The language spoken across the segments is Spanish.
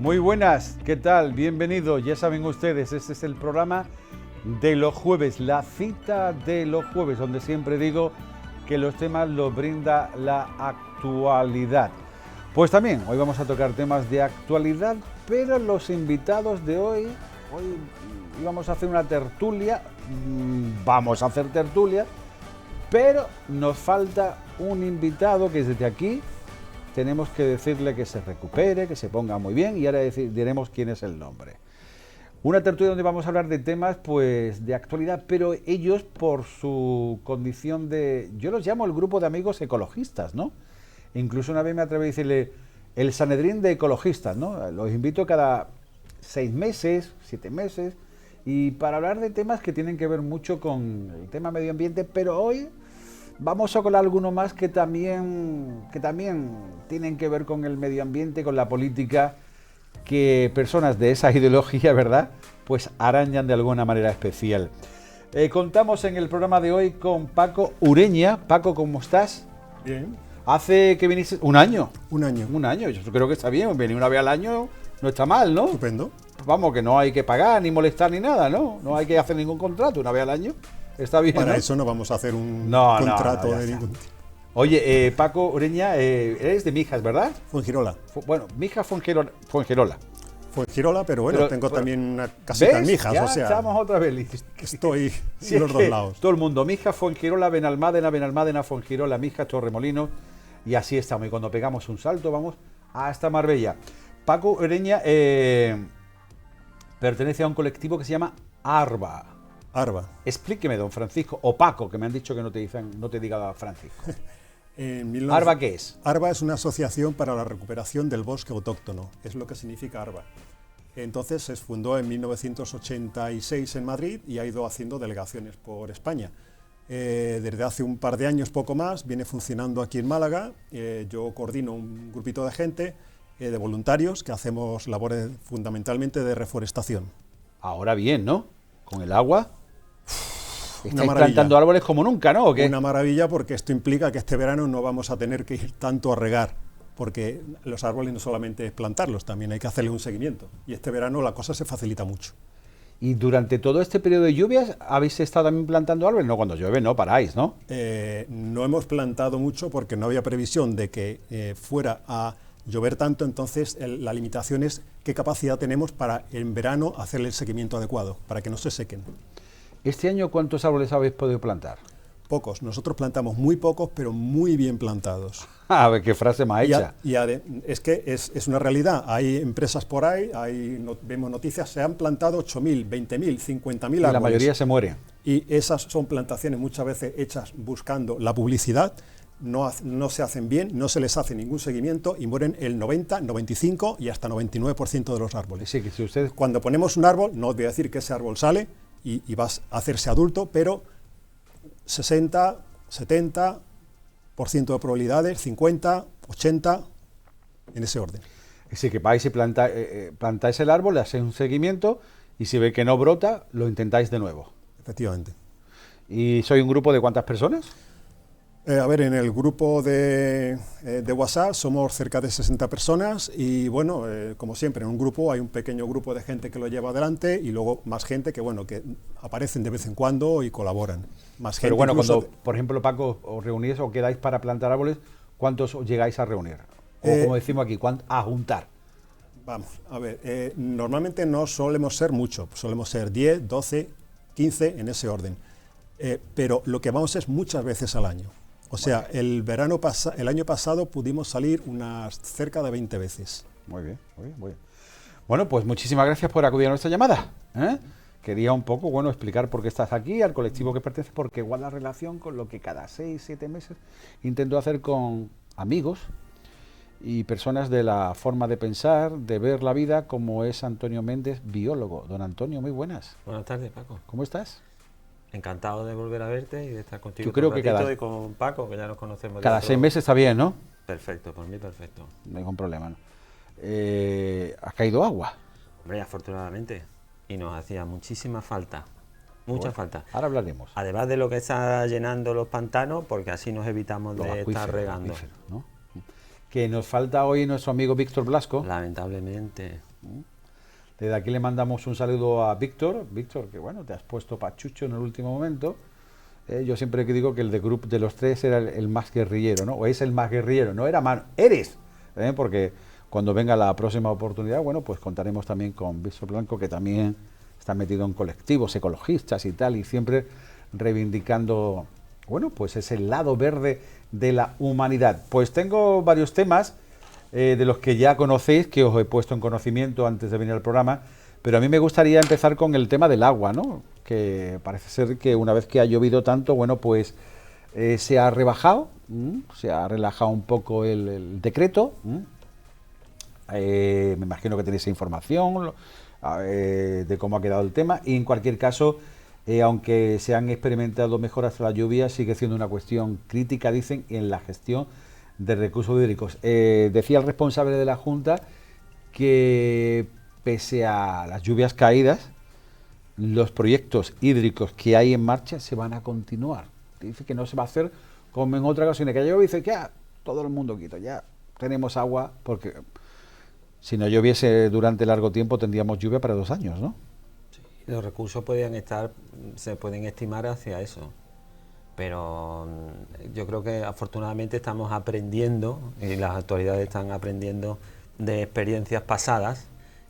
Muy buenas, ¿qué tal? Bienvenidos, ya saben ustedes, este es el programa de los jueves, la cita de los jueves, donde siempre digo que los temas los brinda la actualidad. Pues también, hoy vamos a tocar temas de actualidad, pero los invitados de hoy vamos a hacer una tertulia, pero nos falta un invitado que desde aquí tenemos que decirle que se recupere, que se ponga muy bien y ahora diremos quién es el nombre. Una tertulia donde vamos a hablar de temas pues de actualidad, pero ellos por su condición de... Yo los llamo el grupo de amigos ecologistas, ¿no? Incluso una vez me atreví a decirle el Sanedrín de ecologistas, ¿no? Los invito cada 6 meses, 7 meses, y para hablar de temas que tienen que ver mucho con el tema medio ambiente, pero hoy vamos a colar algunos más que también tienen que ver con el medio ambiente, con la política, que personas de esa ideología, ¿verdad?, pues arañan de alguna manera especial. Contamos en el programa de hoy con Paco Ureña. Paco, ¿cómo estás? Bien. Hace que viniste... ¿Un año? Un año. Un año, yo creo que está bien, venir una vez al año no está mal, ¿no? Estupendo. Vamos, que no hay que pagar, ni molestar, ni nada, ¿no? No hay que hacer ningún contrato, una vez al año está bien, Para ¿no? eso no vamos a hacer un no, contrato ya de está. ningún tipo. Oye, Paco Ureña, eres de Mijas, ¿verdad? Fuengirola. Bueno, Mijas Fuengirola. Fuengirola, pero bueno, tengo también una casita ¿Ves? en Mijas, Ya o sea, estamos otra vez. estoy Si en es los dos que lados. todo el mundo, Mijas, Fuengirola, Benalmádena, Fuengirola, Mijas, Torremolinos, y así estamos. Y cuando pegamos un salto vamos hasta Marbella. Paco Ureña pertenece a un colectivo que se llama ARBA. Arba. Explíqueme, don Francisco, o Paco, que me han dicho que no te diga Francisco. ¿ARBA qué es? Arba es una asociación para la recuperación del bosque autóctono, es lo que significa Arba. Entonces se fundó en 1986 en Madrid y ha ido haciendo delegaciones por España. Desde hace un par de años, poco más, viene funcionando aquí en Málaga. Yo coordino un grupito de gente, de voluntarios, que hacemos labores fundamentalmente de reforestación. Ahora bien, ¿no? Con el agua. Estáis maravilla. plantando árboles como nunca, ¿no? ¿O qué? Una maravilla, porque esto implica que este verano no vamos a tener que ir tanto a regar, porque los árboles no solamente es plantarlos, también hay que hacerle un seguimiento. Y este verano la cosa se facilita mucho. ¿Y durante todo este periodo de lluvias habéis estado también plantando árboles? No, cuando llueve no paráis, ¿no? No hemos plantado mucho porque no había previsión de que fuera a llover tanto, entonces la limitación es qué capacidad tenemos para en verano hacerle el seguimiento adecuado, para que no se sequen. ¿Este año cuántos árboles habéis podido plantar? Pocos, nosotros plantamos muy pocos, pero muy bien plantados. A ver, qué frase más hecha. Es que es una realidad, hay empresas por ahí, vemos noticias, se han plantado 8.000, 20.000, 50.000 árboles. Y la mayoría se muere. Y esas son plantaciones muchas veces hechas buscando la publicidad, no se hacen bien, no se les hace ningún seguimiento y mueren el 90, 95 y hasta 99% de los árboles. Sí, que si ustedes... Cuando ponemos un árbol, no os voy a decir que ese árbol sale y va a hacerse adulto, pero 60, 70% de probabilidades, 50, 80, en ese orden. Sí, que vais y plantáis el árbol, le hacéis un seguimiento y si ve que no brota, lo intentáis de nuevo. Efectivamente. ¿Y soy un grupo de cuántas personas? En el grupo de WhatsApp somos cerca de 60 personas y bueno, como siempre, en un grupo hay un pequeño grupo de gente que lo lleva adelante y luego más gente que aparecen de vez en cuando y colaboran. Más gente. Pero bueno, incluso cuando, por ejemplo, Paco, os reunís o quedáis para plantar árboles, ¿cuántos os llegáis a reunir? O como decimos aquí, a juntar. Vamos, normalmente no solemos ser mucho, solemos ser 10, 12, 15 en ese orden. Pero lo que vamos es muchas veces al año. O sea, el año pasado pudimos salir unas cerca de 20 veces. Muy bien, muy bien, muy bien. Bueno, pues muchísimas gracias por acudir a nuestra llamada. Quería un poco, explicar por qué estás aquí, al colectivo que perteneces, porque guarda relación con lo que cada 6, 7 meses intento hacer con amigos y personas de la forma de pensar, de ver la vida, como es Antonio Méndez, biólogo. Don Antonio, muy buenas. Buenas tardes, Paco. ¿Cómo estás? Encantado de volver a verte y de estar contigo. Yo creo que y con Paco, que ya nos conocemos. Cada 6 meses está bien, ¿no? Perfecto, por mí perfecto. No hay ningún problema, ¿no? ¿Ha caído agua? Hombre, afortunadamente. Y nos hacía muchísima falta. Mucha falta. Ahora hablaremos. Además de lo que está llenando los pantanos, porque así nos evitamos Los de acuíferos, estar regando. ¿no? Que nos falta hoy nuestro amigo Víctor Blasco. Lamentablemente. Desde aquí le mandamos un saludo a Víctor. Víctor, que bueno, te has puesto pachucho en el último momento. Yo siempre que digo que el de grupo de los tres era el más guerrillero, ¿no? O es el más guerrillero, no era más, eres, porque cuando venga la próxima oportunidad, bueno, pues contaremos también con Víctor Blanco, que también está metido en colectivos ecologistas y tal, y siempre reivindicando, bueno, pues ese lado verde de la humanidad. Pues tengo varios temas de los que ya conocéis, que os he puesto en conocimiento antes de venir al programa, pero a mí me gustaría empezar con el tema del agua, ¿no? Que parece ser que una vez que ha llovido tanto, bueno, pues se ha rebajado, se ha relajado un poco el decreto. Me imagino que tenéis información de cómo ha quedado el tema, y en cualquier caso, aunque se han experimentado mejoras tras la lluvia, sigue siendo una cuestión crítica, dicen, en la gestión de recursos hídricos. Decía el responsable de la Junta que pese a las lluvias caídas, los proyectos hídricos que hay en marcha se van a continuar. Dice que no se va a hacer como en otras ocasiones, que llueve y dice que ya todo el mundo quito, ya tenemos agua, porque si no lloviese durante largo tiempo tendríamos lluvia para 2 años, ¿no? Sí, los recursos se pueden estimar hacia eso, pero yo creo que afortunadamente estamos aprendiendo, y las autoridades están aprendiendo de experiencias pasadas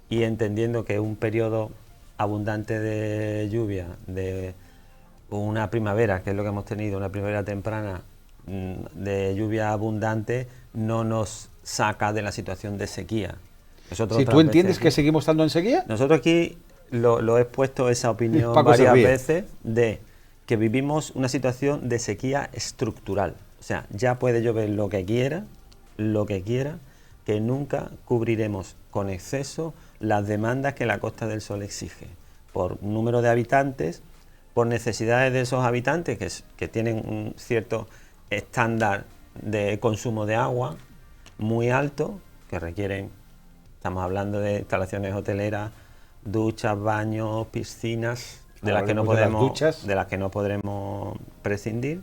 y entendiendo que un periodo abundante de lluvia, de una primavera, que es lo que hemos tenido, una primavera temprana de lluvia abundante, no nos saca de la situación de sequía. Si tú entiendes que seguimos estando en sequía. Nosotros aquí lo he expuesto esa opinión varias veces, de que vivimos una situación de sequía estructural. O sea, ya puede llover lo que quiera, que nunca cubriremos con exceso las demandas que la Costa del Sol exige, por número de habitantes, por necesidades de esos habitantes que tienen un cierto estándar de consumo de agua muy alto, que requieren, estamos hablando de instalaciones hoteleras, duchas, baños, piscinas, de las que no podremos prescindir.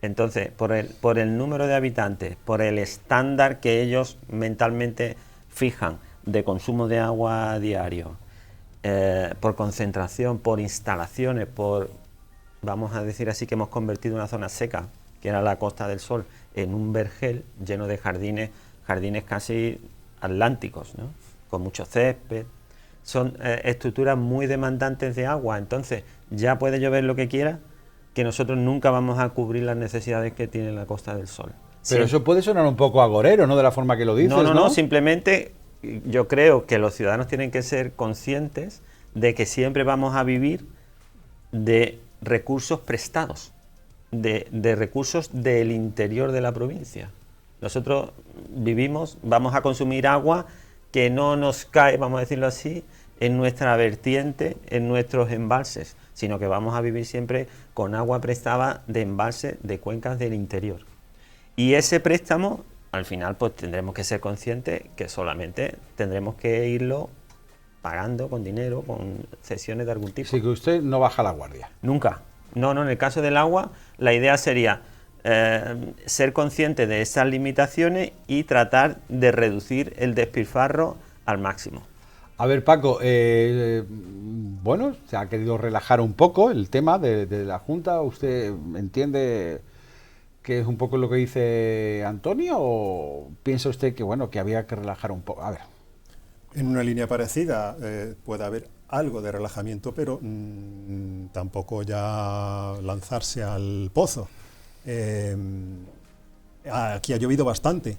Entonces, por el número de habitantes, por el estándar que ellos mentalmente fijan de consumo de agua diario, por concentración, por instalaciones, vamos a decir así, que hemos convertido una zona seca, que era la Costa del Sol, en un vergel lleno de jardines casi atlánticos, ¿no? Con mucho césped. Son estructuras muy demandantes de agua, entonces ya puede llover lo que quiera, que nosotros nunca vamos a cubrir las necesidades que tiene la Costa del Sol. Pero eso puede sonar un poco agorero, ¿no? De la forma que lo dices, ¿no? No, simplemente yo creo que los ciudadanos tienen que ser conscientes de que siempre vamos a vivir de recursos prestados, de recursos del interior de la provincia. Nosotros vamos a consumir agua que no nos cae, vamos a decirlo así, en nuestra vertiente, en nuestros embalses, sino que vamos a vivir siempre con agua prestada de embalses, de cuencas del interior. Y ese préstamo, al final, pues tendremos que ser conscientes que solamente tendremos que irlo pagando con dinero, con cesiones de algún tipo. Así que usted no baja la guardia. Nunca. No, en el caso del agua, la idea sería ser consciente de esas limitaciones y tratar de reducir el despilfarro al máximo. A ver, Paco, bueno, se ha querido relajar un poco el tema de la Junta. ¿Usted entiende que es un poco lo que dice Antonio, o piensa usted que bueno, que había que relajar un poco? A ver. En una línea parecida puede haber algo de relajamiento, pero tampoco ya lanzarse al pozo. Aquí ha llovido bastante,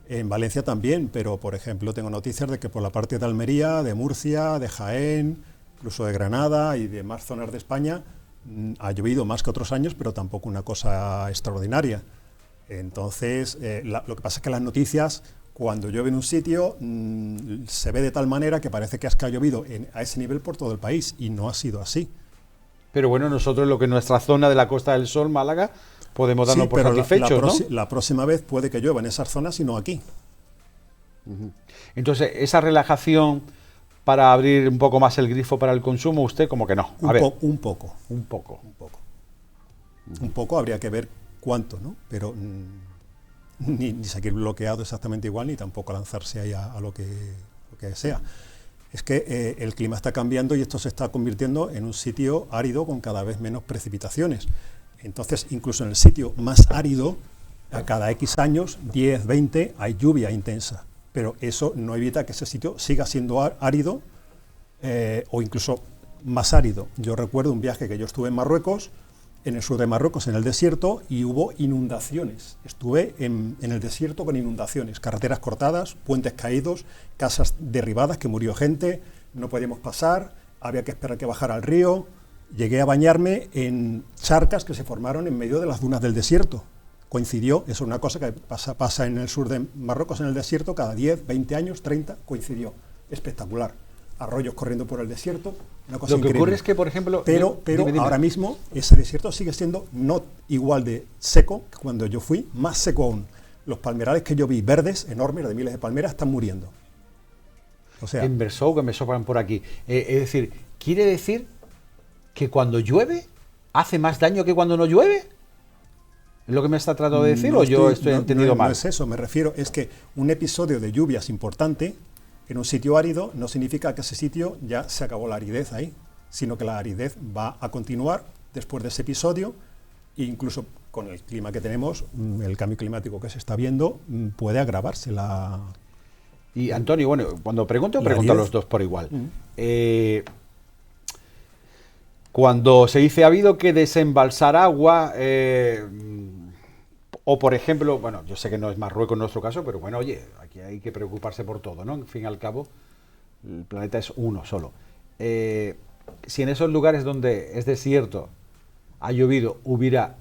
en Valencia también, pero por ejemplo tengo noticias de que por la parte de Almería, de Murcia, de Jaén, incluso de Granada y de más zonas de España ha llovido más que otros años, pero tampoco una cosa extraordinaria. Entonces, lo que pasa es que las noticias, cuando llueve en un sitio, se ve de tal manera que parece que ha llovido a ese nivel por todo el país, y no ha sido así. Pero bueno, nosotros lo que en nuestra zona de la Costa del Sol, Málaga, podemos darnos por satisfechos, ¿no? La próxima vez puede que llueva en esas zonas y no aquí. Entonces, esa relajación para abrir un poco más el grifo para el consumo, usted como que no. Un poco. Un poco, habría que ver cuánto, ¿no? Pero ni seguir bloqueado exactamente igual, ni tampoco lanzarse ahí a lo que sea. es que el clima está cambiando y esto se está convirtiendo en un sitio árido con cada vez menos precipitaciones. Entonces, incluso en el sitio más árido, a cada X años, 10, 20, hay lluvia intensa. Pero eso no evita que ese sitio siga siendo árido o incluso más árido. Yo recuerdo un viaje que yo estuve en Marruecos, en el sur de Marruecos, en el desierto, y hubo inundaciones. Estuve en el desierto con inundaciones, carreteras cortadas, puentes caídos, casas derribadas, que murió gente, no podíamos pasar, había que esperar que bajara el río. Llegué a bañarme en charcas que se formaron en medio de las dunas del desierto. Coincidió, es una cosa que pasa en el sur de Marruecos, en el desierto, cada 10, 20 años, 30, coincidió. Espectacular. Arroyos corriendo por el desierto, una cosa increíble. Lo que ocurre es que, por ejemplo... Pero dime. Ahora mismo ese desierto sigue siendo no igual de seco que cuando yo fui, más seco aún. Los palmerales que yo vi verdes, enormes, de miles de palmeras, están muriendo. O sea... En Versou, que me soplan por aquí. Es decir, ¿quiere decir que cuando llueve hace más daño que cuando no llueve? ¿Es lo que me está tratando de decir o yo estoy entendido mal? No es eso, me refiero, es que un episodio de lluvias importante en un sitio árido no significa que ese sitio ya se acabó la aridez ahí, sino que la aridez va a continuar después de ese episodio e incluso con el clima que tenemos, el cambio climático que se está viendo, puede agravarse la... Y Antonio, bueno, cuando pregunto a los dos por igual. Cuando se dice ha habido que desembalsar agua, o por ejemplo, bueno, yo sé que no es Marruecos en nuestro caso, pero bueno, oye, aquí hay que preocuparse por todo, ¿no? En fin y al cabo, el planeta es uno solo. Si en esos lugares donde es desierto ha llovido, hubiera,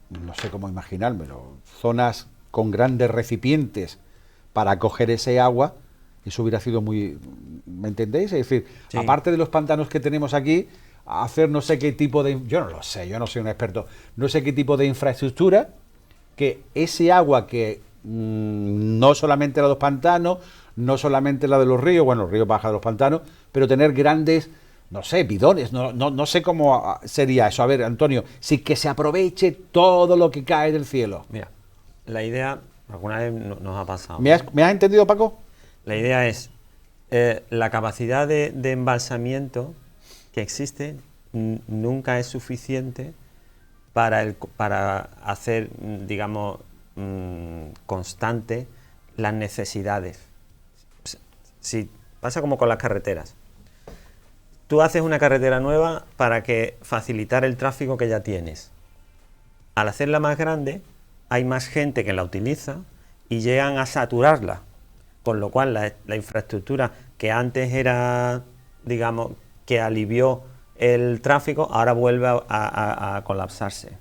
no sé cómo imaginármelo, zonas con grandes recipientes para acoger ese agua, eso hubiera sido muy... ¿Me entendéis? Es decir, sí, aparte de los pantanos que tenemos aquí, hacer no sé qué tipo de... Yo no lo sé, yo no soy un experto, no sé qué tipo de infraestructura, que ese agua que no solamente la de los pantanos, no solamente la de los ríos, bueno, los ríos bajan de los pantanos, pero tener grandes, no sé, bidones, no sé cómo sería eso. A ver, Antonio, sí que se aproveche todo lo que cae del cielo. Mira, la idea, alguna vez nos ha pasado. ¿Me has entendido, Paco? La idea es, la capacidad de embalsamiento que existe nunca es suficiente para hacer, digamos, constante las necesidades. Si pasa como con las carreteras. Tú haces una carretera nueva para facilitar el tráfico que ya tienes. Al hacerla más grande, hay más gente que la utiliza y llegan a saturarla. Con lo cual, la infraestructura que antes era, digamos, que alivió el tráfico, ahora vuelve a colapsarse.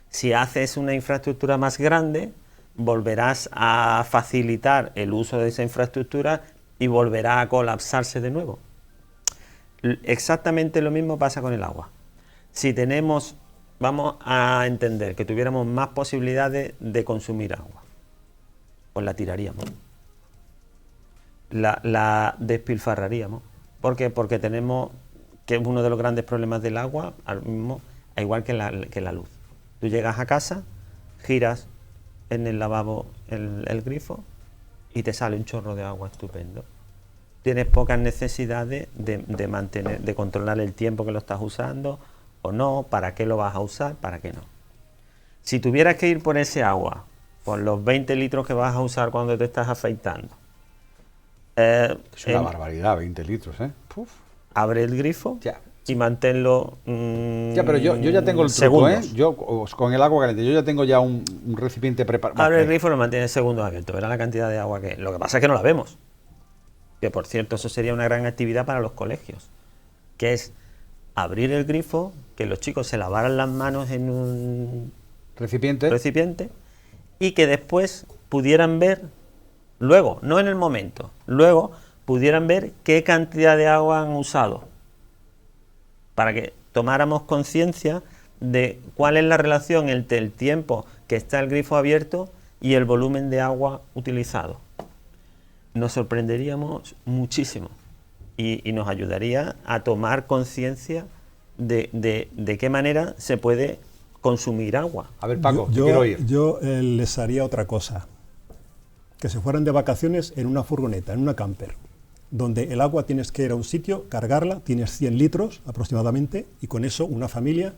Si haces una infraestructura más grande, volverás a facilitar el uso de esa infraestructura y volverá a colapsarse de nuevo. Exactamente lo mismo pasa con el agua. Si vamos a entender que tuviéramos más posibilidades de consumir agua, pues la tiraríamos. La despilfarraríamos. ¿Por qué? Porque tenemos, que es uno de los grandes problemas del agua, al igual que la luz. Tú llegas a casa, giras en el lavabo el grifo y te sale un chorro de agua estupendo. Tienes pocas necesidades de controlar el tiempo que lo estás usando o no, para qué lo vas a usar, para qué no. Si tuvieras que ir por ese agua, por los 20 litros que vas a usar cuando te estás afeitando, es una barbaridad, 20 litros, ¿eh? Puf. Abre el grifo ya, y manténlo ya, pero yo ya tengo el truco, ¿eh? Yo con el agua caliente, yo ya tengo ya un recipiente preparado. Abre el grifo y lo mantienes segundos abierto, verá la cantidad de agua que... Lo que pasa es que no la vemos. Que por cierto, eso sería una gran actividad para los colegios, que es abrir el grifo, que los chicos se lavaran las manos en un recipiente y que después pudieran ver, luego, no en el momento, luego pudieran ver qué cantidad de agua han usado, para que tomáramos conciencia de cuál es la relación entre el tiempo que está el grifo abierto y el volumen de agua utilizado. Nos sorprenderíamos muchísimo y nos ayudaría a tomar conciencia de qué manera se puede consumir agua. A ver, Paco, quiero oír. Yo les haría otra cosa, que se fueran de vacaciones en una furgoneta, en una camper, donde el agua tienes que ir a un sitio, cargarla, tienes 100 litros aproximadamente, y con eso una familia,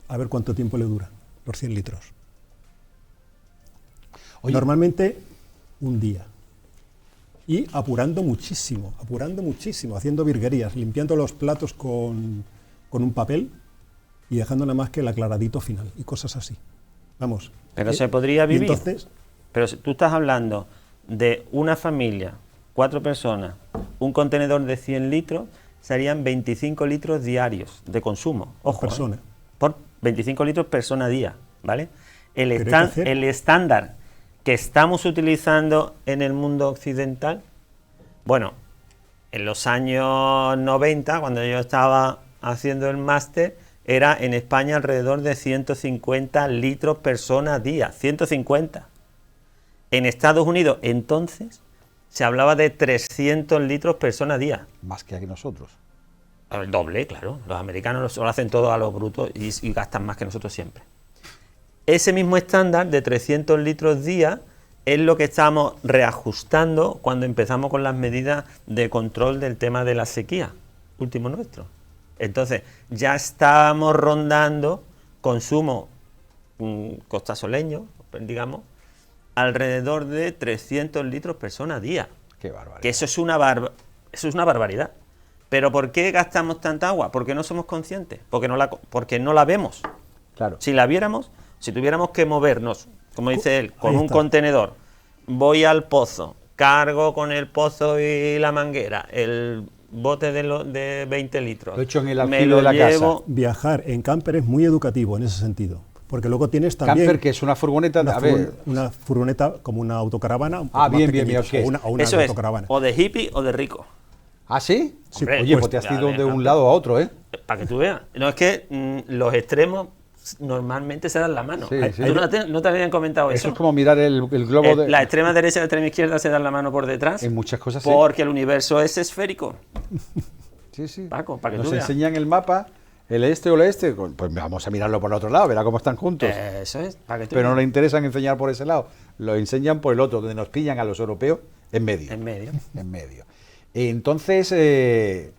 a ver cuánto tiempo le dura, los 100 litros. Oye, normalmente un día. Y apurando muchísimo, haciendo virguerías, limpiando los platos con un papel y dejando nada más que el aclaradito final y cosas así. Vamos. Pero se podría vivir. Entonces, pero tú estás hablando de una familia, 4 personas, un contenedor de 100 litros, serían 25 litros diarios de consumo. Ojo, persona. Por 25 litros persona día, ¿vale? El estándar que estamos utilizando en el mundo occidental, bueno, en los años 90, cuando yo estaba haciendo el máster, era en España alrededor de 150 litros persona día, 150. En Estados Unidos, entonces, se hablaba de 300 litros persona día. Más que aquí nosotros. El doble, claro. Los americanos lo hacen todo a los brutos y gastan más que nosotros siempre. Ese mismo estándar de 300 litros día es lo que estamos reajustando cuando empezamos con las medidas de control del tema de la sequía, último nuestro. Entonces, ya estábamos rondando consumo costasoleño, digamos, alrededor de 300 litros persona día. Qué barbaridad. Que eso es una barbaridad. ¿Pero por qué gastamos tanta agua? Porque no somos conscientes, porque no la vemos. Claro. Si la viéramos, si tuviéramos que movernos, como dice él, con un contenedor, voy al pozo, cargo con el pozo y la manguera, el bote de 20 litros. Lo echo en el aljibe de la casa. Viajar en camper es muy educativo en ese sentido. Porque luego tienes también... Camper, que es una furgoneta... Una furgoneta como una autocaravana. Bien. Okay. O una eso autocaravana. Es, o de hippie o de rico. ¿Ah, sí? Sí. Hombre, oye, pues te has ido de un lado a otro, ¿eh? Para que tú veas. No, es que los extremos normalmente se dan la mano. Sí. ¿No te habían comentado eso? Eso es como mirar el globo de... La extrema derecha y la extrema izquierda se dan la mano por detrás. En muchas cosas sí. Porque el universo es esférico. Sí. Paco, para que nos tú veas. enseñan el mapa, el este o el oeste, pues vamos a mirarlo por el otro lado, verá cómo están juntos. Eso es, para que tú Pero no veas. le interesan enseñar por ese lado, lo enseñan por el otro, donde nos pillan a los europeos en medio. En medio. En medio. Entonces,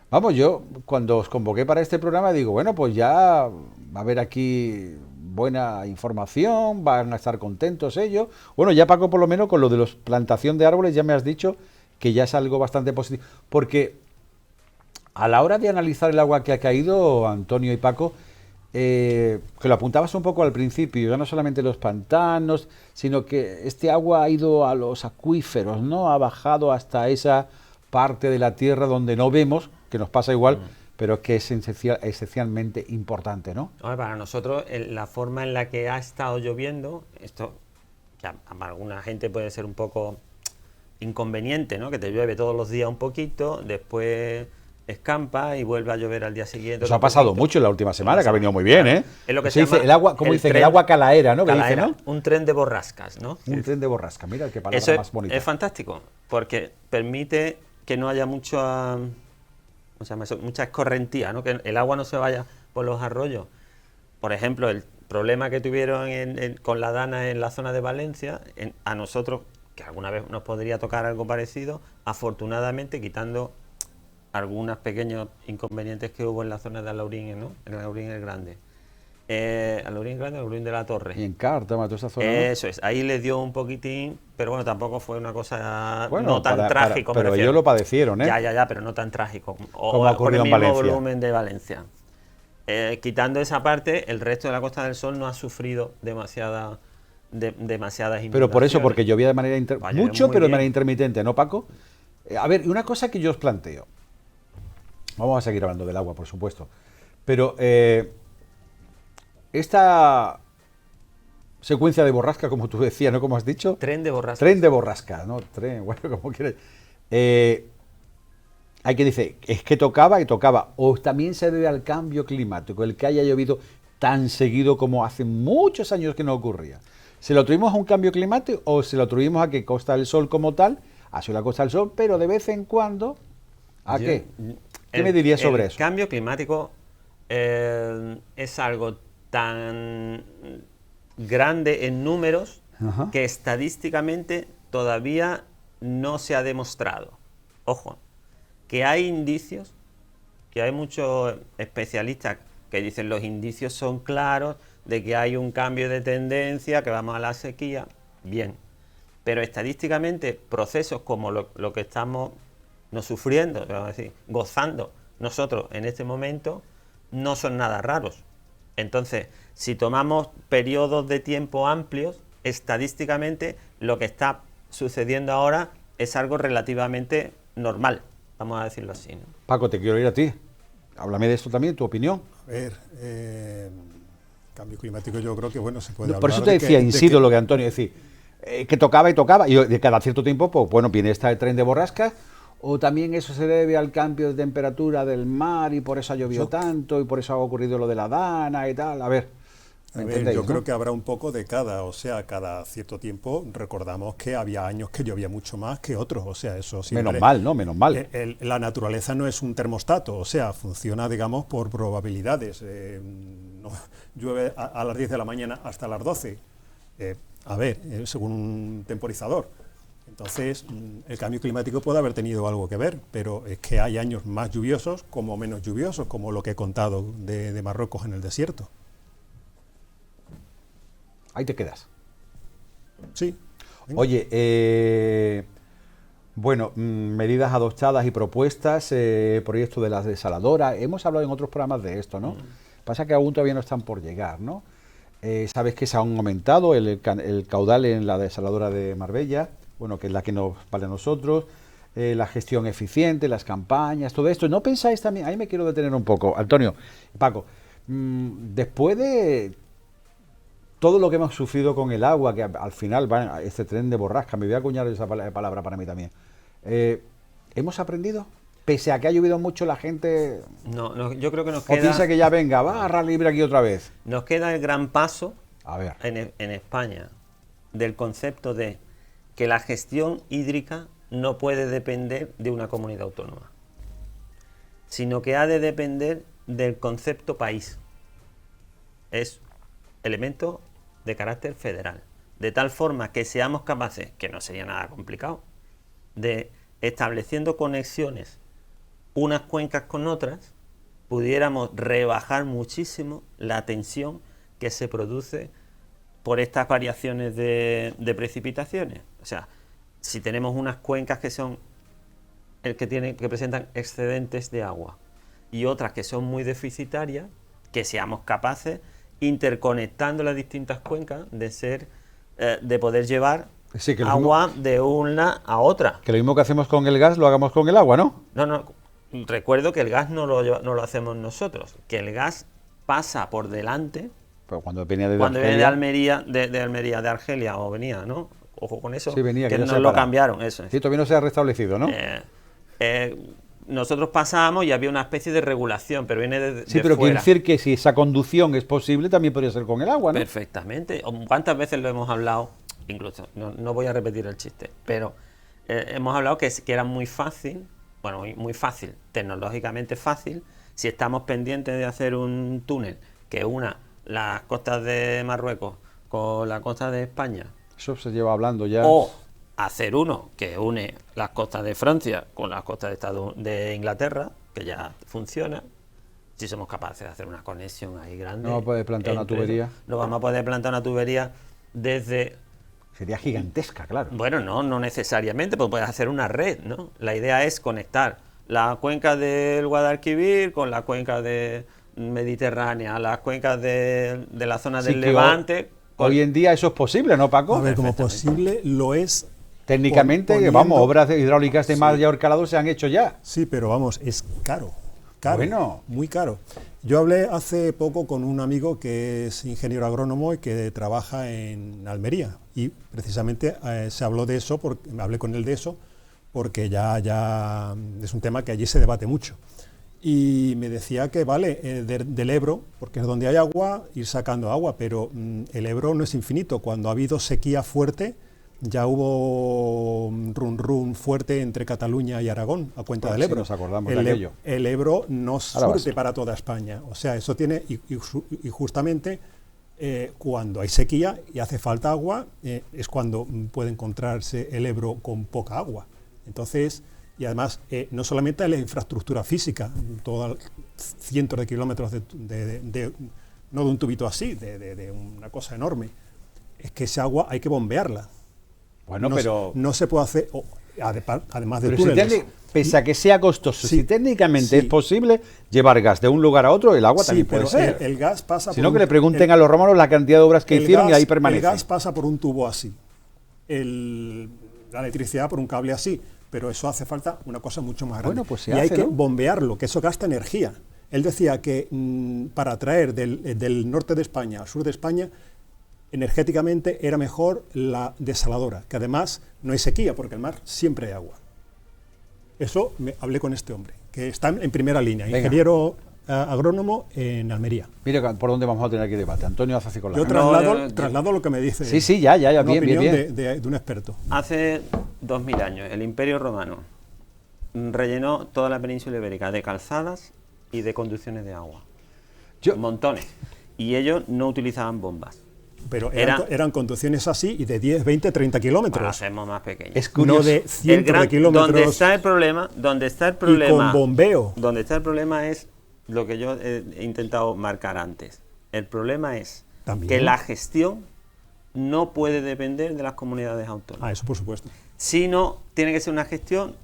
vamos, yo cuando os convoqué para este programa digo, bueno, pues ya va a haber aquí buena información, van a estar contentos ellos. Bueno, ya Paco, por lo menos con lo de la plantación de árboles ya me has dicho que ya es algo bastante positivo, porque a la hora de analizar el agua que ha caído, Antonio y Paco, que lo apuntabas un poco al principio, ya no solamente los pantanos, sino que este agua ha ido a los acuíferos, ¿no? Ha bajado hasta esa parte de la tierra donde no vemos, que nos pasa igual, pero que es esencialmente importante, ¿no? Para nosotros, la forma en la que ha estado lloviendo, esto ya para alguna gente puede ser un poco inconveniente, ¿no? Que te llueve todos los días un poquito, después escampa y vuelve a llover al día siguiente. Eso ha pasado mucho en la última semana, que ha venido muy bien, ¿eh? Es lo que se dice el agua, como dicen, el agua calaera, ¿no? Calaera, dice, ¿no? un tren de borrascas, ¿no? Un tren de borrasca, mira qué palabra eso más bonita. Es fantástico, porque permite que no haya mucha escorrentía, ¿no? Que el agua no se vaya por los arroyos. Por ejemplo, el problema que tuvieron con la Dana en la zona de Valencia, a nosotros, que alguna vez nos podría tocar algo parecido, afortunadamente, quitando algunos pequeños inconvenientes que hubo en la zona de Alaurín, ¿no? En Alaurín el Grande. Alaurín el Grande, Alaurín de la Torre. Y en Cártama, toda esa zona. Eso es, ahí les dio un poquitín, pero bueno, tampoco fue una cosa no tan trágico. Pero ellos lo padecieron, ¿eh? Ya, pero no tan trágico. Como ha ocurrido en Valencia. Con el mismo volumen de Valencia. Quitando esa parte, el resto de la Costa del Sol no ha sufrido demasiadas inundaciones. Pero por eso, porque llovía de manera mucho, pero de manera bien. intermitente, ¿no, Paco? A ver, y una cosa que yo os planteo. Vamos a seguir hablando del agua, por supuesto. Pero esta secuencia de borrasca, como tú decías, ¿no? Como has dicho. Tren de borrasca. Tren de borrasca, ¿no? Tren, bueno, como quieres. Hay quien dice, es que tocaba y tocaba. O también se debe al cambio climático, el que haya llovido tan seguido como hace muchos años que no ocurría. ¿Se lo atribuimos a un cambio climático o se lo atribuimos a que Costa del Sol como tal ha sido la Costa del Sol, pero de vez en cuando, ¿a qué? ¿Qué me dirías sobre eso? El cambio climático es algo tan grande en números que estadísticamente todavía no se ha demostrado. Ojo, que hay indicios, que hay muchos especialistas que dicen los indicios son claros de que hay un cambio de tendencia, que vamos a la sequía, bien. Pero estadísticamente procesos como lo que estamos sufriendo, vamos a decir, gozando nosotros en este momento, no son nada raros. Entonces, si tomamos periodos de tiempo amplios, estadísticamente lo que está sucediendo ahora es algo relativamente normal, vamos a decirlo así, ¿no? Paco, te quiero ir a ti. Háblame de esto también, tu opinión. A ver, cambio climático yo creo que, bueno, se puede hablar. Por eso te decía, incido lo que Antonio decía, que tocaba y tocaba, y de cada cierto tiempo, pues bueno, viene el tren de borrascas, o también eso se debe al cambio de temperatura del mar y por eso ha llovido tanto y por eso ha ocurrido lo de la Dana y tal. A ver, yo creo que habrá un poco de cada, o sea, cada cierto tiempo recordamos que había años que llovía mucho más que otros, o sea, eso siempre... Menos mal, ¿no? Menos mal. La naturaleza no es un termostato, o sea, funciona, digamos, por probabilidades. No, llueve a las 10 de la mañana hasta las 12, según un temporizador. Entonces, el cambio climático puede haber tenido algo que ver, pero es que hay años más lluviosos como menos lluviosos, como lo que he contado de Marruecos en el desierto. Ahí te quedas. Sí. Venga. Oye, bueno, medidas adoptadas y propuestas, proyecto de las desaladoras. Hemos hablado en otros programas de esto, ¿no? Pasa que aún todavía no están por llegar, ¿no? Sabes que se ha aumentado el caudal en la desaladora de Marbella, bueno, que es la que nos vale a nosotros, la gestión eficiente, las campañas, todo esto. ¿No pensáis también? Ahí me quiero detener un poco. Antonio, Paco, después de todo lo que hemos sufrido con el agua, que al final va este tren de borrasca, me voy a acuñar esa palabra para mí también, ¿hemos aprendido? Pese a que ha llovido mucho, la gente... No, yo creo que nos queda... ¿O piensa que ya venga, barra libre aquí otra vez? Nos queda el gran paso a ver. En España del concepto de que la gestión hídrica no puede depender de una comunidad autónoma, sino que ha de depender del concepto país. Es elemento de carácter federal, de tal forma que seamos capaces, que no sería nada complicado, de estableciendo conexiones unas cuencas con otras, pudiéramos rebajar muchísimo la tensión que se produce por estas variaciones de precipitaciones. O sea, si tenemos unas cuencas que son que presentan excedentes de agua y otras que son muy deficitarias, que seamos capaces, interconectando las distintas cuencas, de poder llevar agua de una a otra. Que lo mismo que hacemos con el gas lo hagamos con el agua, ¿no? No, recuerdo que el gas no lo hacemos nosotros, que el gas pasa por delante. Pero cuando venía de Almería, de Argelia, o venía, ¿no? Ojo con eso, sí, venía, que nos lo cambiaron, eso es. Sí, todavía no se ha restablecido, ¿no? Nosotros pasamos y había una especie de regulación, pero viene de sí, pero fuera. Quiere decir que si esa conducción es posible, también podría ser con el agua, ¿no? Perfectamente. ¿Cuántas veces lo hemos hablado? Incluso, no voy a repetir el chiste, pero hemos hablado que era muy fácil, bueno, muy fácil, tecnológicamente fácil, si estamos pendientes de hacer un túnel que una las costas de Marruecos con la costa de España. Eso se lleva hablando ya. O hacer uno que une las costas de Francia con las costas de Inglaterra, que ya funciona. Si somos capaces de hacer una conexión ahí grande. No vamos a poder plantar una tubería. No vamos a poder plantar una tubería desde... Sería gigantesca, claro. Bueno, no necesariamente, pues puedes hacer una red, ¿no? La idea es conectar la cuenca del Guadalquivir con la cuenca mediterránea, las cuencas de la zona del Levante. Hoy en día eso es posible, ¿no, Paco? A ver, como posible lo es. Técnicamente, obras hidráulicas de mayor calado se han hecho ya. Sí, pero vamos, es caro. Bueno. Muy caro. Yo hablé hace poco con un amigo que es ingeniero agrónomo y que trabaja en Almería, y precisamente se habló de eso, hablé con él de eso, porque ya es un tema que allí se debate mucho. Y me decía que vale, del Ebro, porque es donde hay agua, ir sacando agua, pero el Ebro no es infinito. Cuando ha habido sequía fuerte, ya hubo run fuerte entre Cataluña y Aragón, a cuenta del Ebro. Sí, nos acordamos de aquello. El Ebro no surte para toda España. O sea, eso tiene, y justamente cuando hay sequía y hace falta agua, es cuando puede encontrarse el Ebro con poca agua. Entonces, Y además, no solamente la infraestructura física, cientos de kilómetros no de un tubito así, de una cosa enorme, es que esa agua hay que bombearla. Bueno, no, pero... No se puede hacer, además de pero túneles. si pese a que sea costoso, Sí, si técnicamente sí. es posible llevar gas de un lugar a otro, el agua también puede ser. El gas pasa Si no, que le pregunten a los romanos la cantidad de obras que hicieron y ahí permanece. El gas pasa por un tubo así. La electricidad por un cable así. Pero eso hace falta una cosa mucho más grande. Bueno, pues se y hay hace, que ¿no? bombearlo, que eso gasta energía. Él decía que para traer del norte de España al sur de España, energéticamente era mejor la desaladora, que además no hay sequía, porque el mar siempre hay agua. Eso hablé con este hombre, que está en primera línea, Venga. Ingeniero agrónomo en Almería. Mira por dónde vamos a tener aquí debate. Antonio Azazi con la Yo mano. traslado lo que me dice. Sí, ya, una bien, opinión bien. De un experto. Hace 2000 años, el Imperio Romano rellenó toda la península ibérica de calzadas y de conducciones de agua. Montones. Y ellos no utilizaban bombas. Pero eran conducciones así y de 10, 20, 30 kilómetros. Para hacernos más pequeños. Es curioso. No de cientos de kilómetros. Donde está el Y problema, con bombeo. donde está el problema es lo que yo he intentado marcar antes. El problema es También. que la gestión no puede depender de las comunidades autónomas. Eso por supuesto. Sino tiene que ser una gestión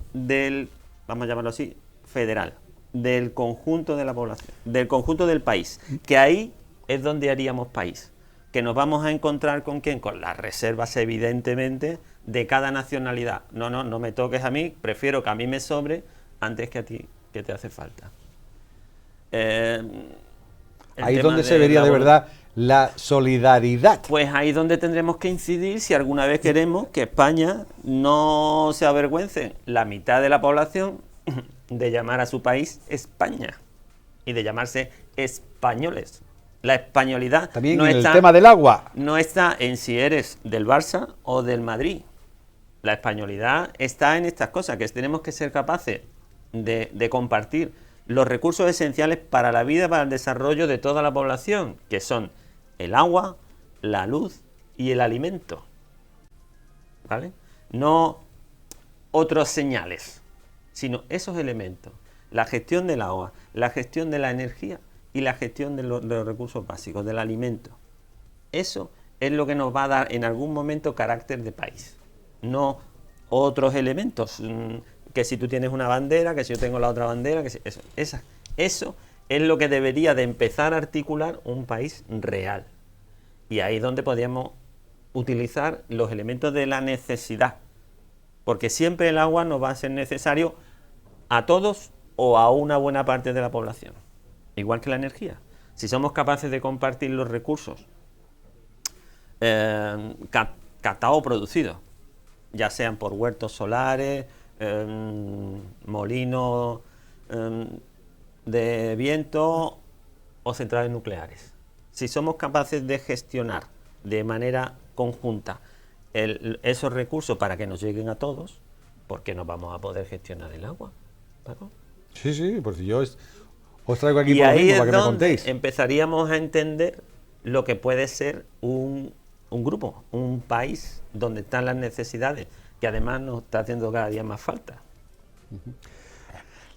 vamos a llamarlo así, federal, del conjunto de la población, del conjunto del país, que ahí es donde haríamos país, que nos vamos a encontrar con quién, con las reservas evidentemente de cada nacionalidad. No me toques a mí, prefiero que a mí me sobre antes que a ti, que te hace falta. Ahí es donde se vería de verdad la solidaridad. Pues ahí es donde tendremos que incidir si alguna vez queremos que España no se avergüence la mitad de la población de llamar a su país España y de llamarse españoles. La españolidad También no en está, el tema del agua. no está en si eres del Barça o del Madrid. La españolidad está en estas cosas, que tenemos que ser capaces de compartir los recursos esenciales para la vida, para el desarrollo de toda la población, que son el agua, la luz y el alimento. ¿Vale? No otros señales, sino esos elementos. La gestión del agua, la gestión de la energía y la gestión de los recursos básicos, del alimento. Eso es lo que nos va a dar en algún momento carácter de país. No otros elementos, que si tú tienes una bandera, que si yo tengo la otra bandera, que si, eso es lo que debería de empezar a articular un país real. Y ahí es donde podríamos utilizar los elementos de la necesidad. Porque siempre el agua nos va a ser necesario a todos o a una buena parte de la población. Igual que la energía. Si somos capaces de compartir los recursos captados o producidos, ya sean por huertos solares, molinos de viento o centrales nucleares. Si somos capaces de gestionar de manera conjunta esos recursos para que nos lleguen a todos, ¿por qué no vamos a poder gestionar el agua? ¿Claro? Sí, pues yo os traigo aquí y por lo ahí mismo es para que me donde contéis. empezaríamos a entender lo que puede ser un grupo, un país donde están las necesidades, que además nos está haciendo cada día más falta.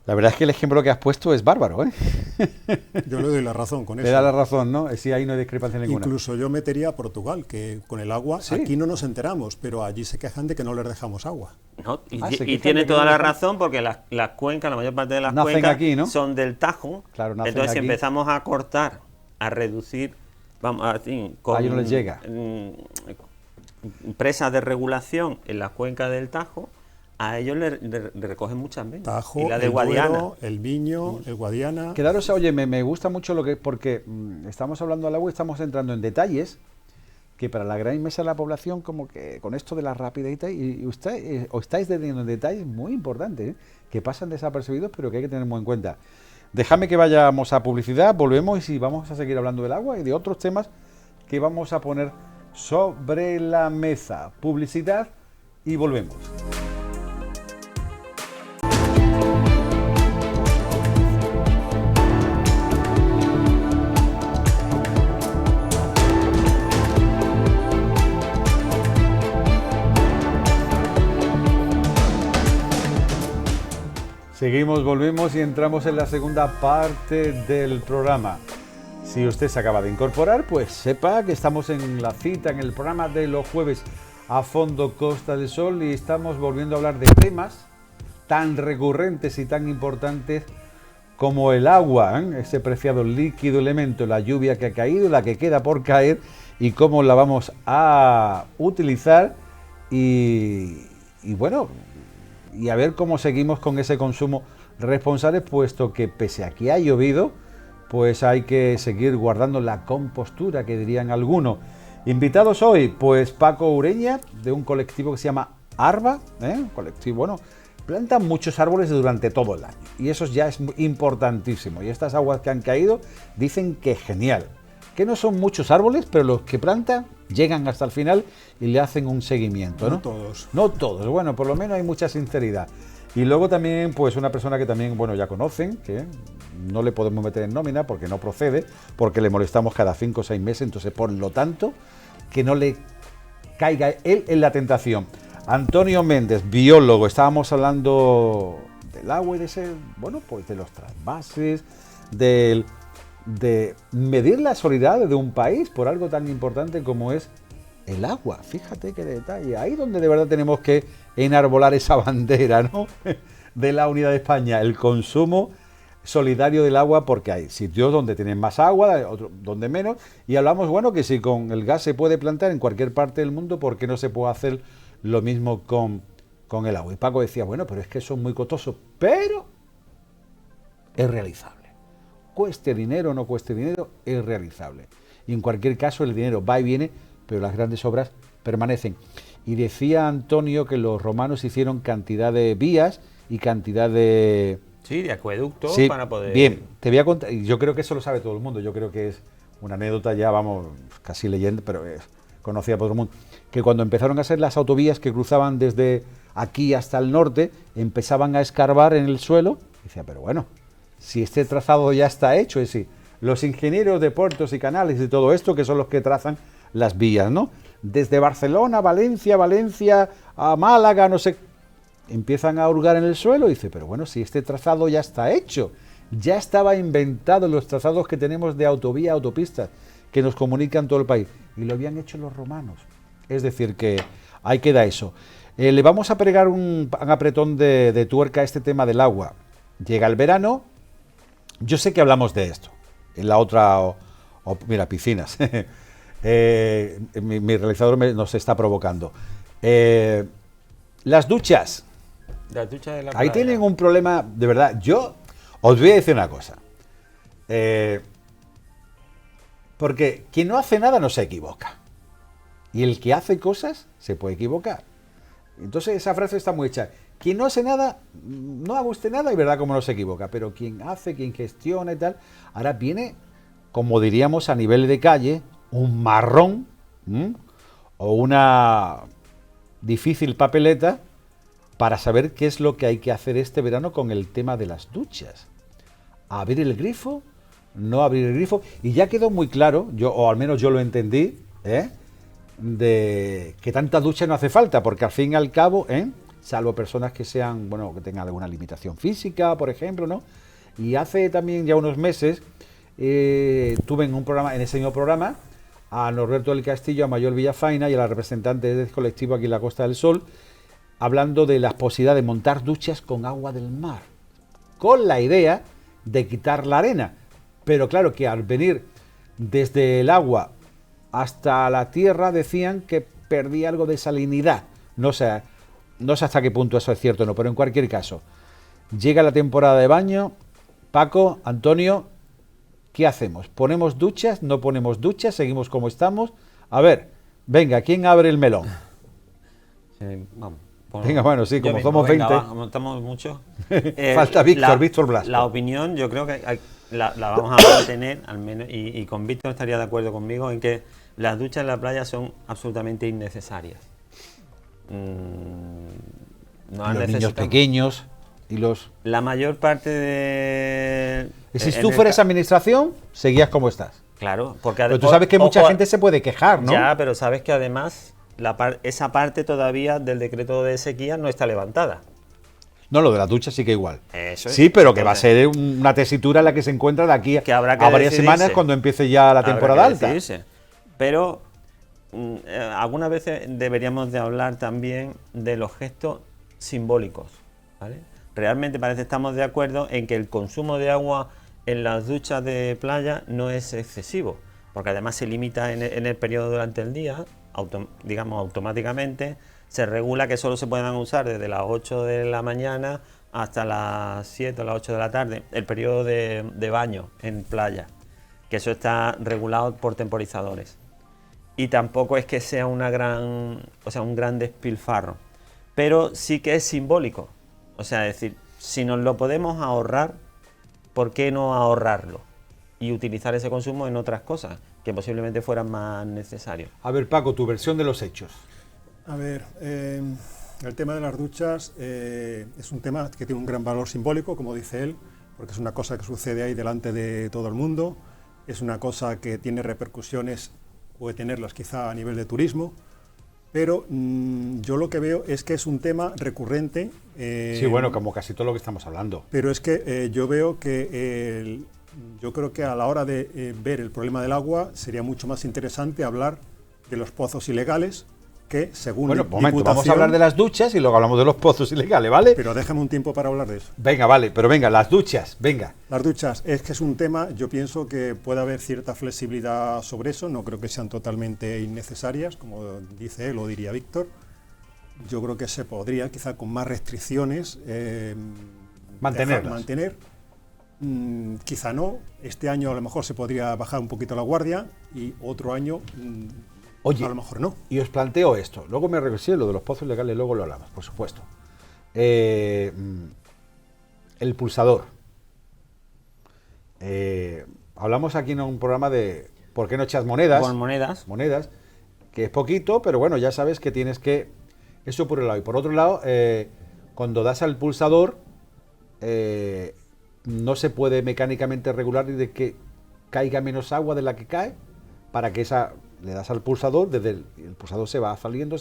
La verdad es que el ejemplo que has puesto es bárbaro, ¿eh? Yo le doy la razón con eso. Le da la razón, ¿no? Sí, ahí no hay discrepancia ninguna. Incluso yo metería a Portugal, que con el agua, ¿Sí? Aquí no nos enteramos, pero allí se quejan de que no les dejamos agua. ¿No? Y, Ah, y se quejan tiene de que toda no la dejan- razón, porque las cuencas, la mayor parte de las Nacen cuencas aquí, ¿no? son del Tajo. Claro, nacen Entonces, si aquí. empezamos a cortar, a reducir, vamos a decir, A ellos no les llega. Presas de regulación en las cuencas del Tajo, a ellos le recogen muchas menos. Tajo, Y la de el Guadiana. Duero, el Miño, el Guadiana. Quedaros, oye, me gusta mucho lo que, porque estamos hablando del agua y estamos entrando en detalles que para la gran inmensa de la población, como que con esto de la rapidez y usted, os estáis deteniendo en detalles muy importantes, que pasan desapercibidos, pero que hay que tener muy en cuenta. Dejadme que vayamos a publicidad, volvemos y vamos a seguir hablando del agua y de otros temas que vamos a poner sobre la mesa. Publicidad y volvemos. Seguimos, volvemos y entramos en la segunda parte del programa. Si usted se acaba de incorporar, pues sepa que estamos en la cita, en el programa de los jueves a fondo Costa del Sol, y estamos volviendo a hablar de temas tan recurrentes y tan importantes como el agua, ese preciado líquido elemento, la lluvia que ha caído, la que queda por caer, y cómo la vamos a utilizar y bueno, y a ver cómo seguimos con ese consumo responsable, puesto que pese a que ha llovido, pues hay que seguir guardando la compostura, que dirían algunos. Invitados hoy, pues Paco Ureña, de un colectivo que se llama Arba, un colectivo, bueno, plantan muchos árboles durante todo el año, y eso ya es importantísimo, y estas aguas que han caído dicen que genial, que no son muchos árboles, pero los que plantan llegan hasta el final y le hacen un seguimiento, ¿no? No todos. No todos, bueno, por lo menos hay mucha sinceridad. Y luego también, pues una persona que también, bueno, ya conocen, que no le podemos meter en nómina porque no procede, porque le molestamos cada 5 o 6 meses, entonces por lo tanto, que no le caiga él en la tentación. Antonio Méndez, biólogo, estábamos hablando del agua y de ese, bueno, pues de los trasvases, de medir la solidaridad de un país por algo tan importante como es el agua. Fíjate qué detalle, ahí donde de verdad tenemos que enarbolar esa bandera, ¿no? De la unidad de España, el consumo solidario del agua, porque hay sitios donde tienen más agua, otros donde menos, y hablamos, bueno, que si con el gas se puede plantar en cualquier parte del mundo, ¿por qué no se puede hacer lo mismo con el agua? Y Paco decía, bueno, pero es que eso es muy costoso, pero es realizable. Cueste dinero o no cueste dinero, es realizable. Y en cualquier caso el dinero va y viene, pero las grandes obras permanecen. Y decía Antonio que los romanos hicieron cantidad de vías y cantidad de... Sí, de acueductos, sí, para poder... Bien, te voy a contar, y yo creo que eso lo sabe todo el mundo, yo creo que es una anécdota ya, vamos, casi leyenda, pero es conocida por todo el mundo, que cuando empezaron a hacer las autovías que cruzaban desde aquí hasta el norte, empezaban a escarbar en el suelo, y decía, pero bueno, si este trazado ya está hecho, es decir, los ingenieros de puertos y canales y todo esto, que son los que trazan las vías, ¿no? Desde Barcelona, Valencia a Málaga, no sé, empiezan a hurgar en el suelo y dice, pero bueno, si este trazado ya está hecho, ya estaba inventado los trazados que tenemos de autovía, autopistas, que nos comunican todo el país, y lo habían hecho los romanos. Es decir, que ahí queda eso. Le vamos a pegar un apretón de tuerca a este tema del agua. Llega el verano, yo sé que hablamos de esto, en la otra, mira, piscinas, mi realizador nos está provocando. Las duchas. Las duchas de la ahí playa. tienen un problema, de verdad. Yo os voy a decir una cosa. Porque quien no hace nada no se equivoca. Y el que hace cosas se puede equivocar. Entonces esa frase está muy hecha. Quien no hace nada, no haga usted nada y verdad como no se equivoca. Pero quien hace, quien gestiona y tal, ahora viene, como diríamos a nivel de calle, un marrón o una difícil papeleta para saber qué es lo que hay que hacer este verano con el tema de las duchas. Abrir el grifo, no abrir el grifo, y ya quedó muy claro, yo, o al menos yo lo entendí, de que tanta ducha no hace falta, porque al fin y al cabo, salvo personas que sean, bueno, que tengan alguna limitación física, por ejemplo, ¿no? Y hace también ya unos meses tuve en ese mismo programa, a Norberto del Castillo, a Mayol Villafaina y a la representante del colectivo aquí en la Costa del Sol, hablando de la posibilidad de montar duchas con agua del mar, con la idea de quitar la arena. Pero claro que al venir desde el agua hasta la tierra decían que perdía algo de salinidad. No sé hasta qué punto eso es cierto o no, pero en cualquier caso, llega la temporada de baño. Paco, Antonio, ¿qué hacemos? ¿Ponemos duchas? ¿No ponemos duchas? ¿Seguimos como estamos? A ver, venga, ¿quién abre el melón? Sí, vamos. Venga, bueno, sí, como mismo, somos 20. Como estamos muchos. Falta Víctor Blasco. La opinión, yo creo que la vamos a mantener, al menos, y con Víctor estaría de acuerdo conmigo en que las duchas en la playa son absolutamente innecesarias. No los niños pequeños y los... La mayor parte de... Si tú fueras administración, seguías como estás. Claro, porque... Pero tú sabes que mucha gente se puede quejar, ¿no? Ya, pero sabes que además esa parte todavía del decreto de sequía no está levantada. No, lo de las duchas sí que igual. Eso es. Sí, pero que va a ser una tesitura en la que se encuentra de aquí que habrá que a varias decidirse. semanas cuando empiece ya la temporada Habrá que alta. decidirse. Pero algunas veces deberíamos de hablar también de los gestos simbólicos, ¿vale? Realmente parece que estamos de acuerdo en que el consumo de agua en las duchas de playa no es excesivo, porque además se limita en el periodo durante el día, digamos automáticamente, se regula que solo se puedan usar desde las 8 de la mañana hasta las 7 o las 8 de la tarde, el periodo de baño en playa, que eso está regulado por temporizadores. Y tampoco es que sea un gran despilfarro, pero sí que es simbólico. O sea, es decir, si nos lo podemos ahorrar, ¿por qué no ahorrarlo? Y utilizar ese consumo en otras cosas que posiblemente fueran más necesarios. A ver, Paco, tu versión de los hechos. A ver, el tema de las duchas es un tema que tiene un gran valor simbólico, como dice él, porque es una cosa que sucede ahí delante de todo el mundo, es una cosa que tiene repercusiones, puede tenerlas quizá a nivel de turismo, pero yo lo que veo es que es un tema recurrente. Sí, bueno, como casi todo lo que estamos hablando. Pero es que yo veo que yo creo que a la hora de ver el problema del agua sería mucho más interesante hablar de los pozos ilegales, que según bueno, momento, vamos a hablar de las duchas y luego hablamos de los pozos ilegales, ¿vale? Pero déjame un tiempo para hablar de eso. Venga, vale, pero venga, las duchas, venga. Las duchas, es que es un tema, yo pienso que puede haber cierta flexibilidad sobre eso, no creo que sean totalmente innecesarias, como dice él o diría Víctor. Yo creo que se podría, quizá con más restricciones, mantener. Quizá no, este año a lo mejor se podría bajar un poquito la guardia y otro año... Oye, a lo mejor no. Y os planteo esto, luego me regresé, lo de los pozos legales, luego lo hablamos, por supuesto. El pulsador. Hablamos aquí en un programa de ¿por qué no echas monedas? Con monedas. Monedas, que es poquito, pero bueno, ya sabes que tienes que... Eso por un lado. Y por otro lado, cuando das al pulsador, no se puede mecánicamente regular ni de que caiga menos agua de la que cae, para que esa... Le das al pulsador, el pulsador se va saliendo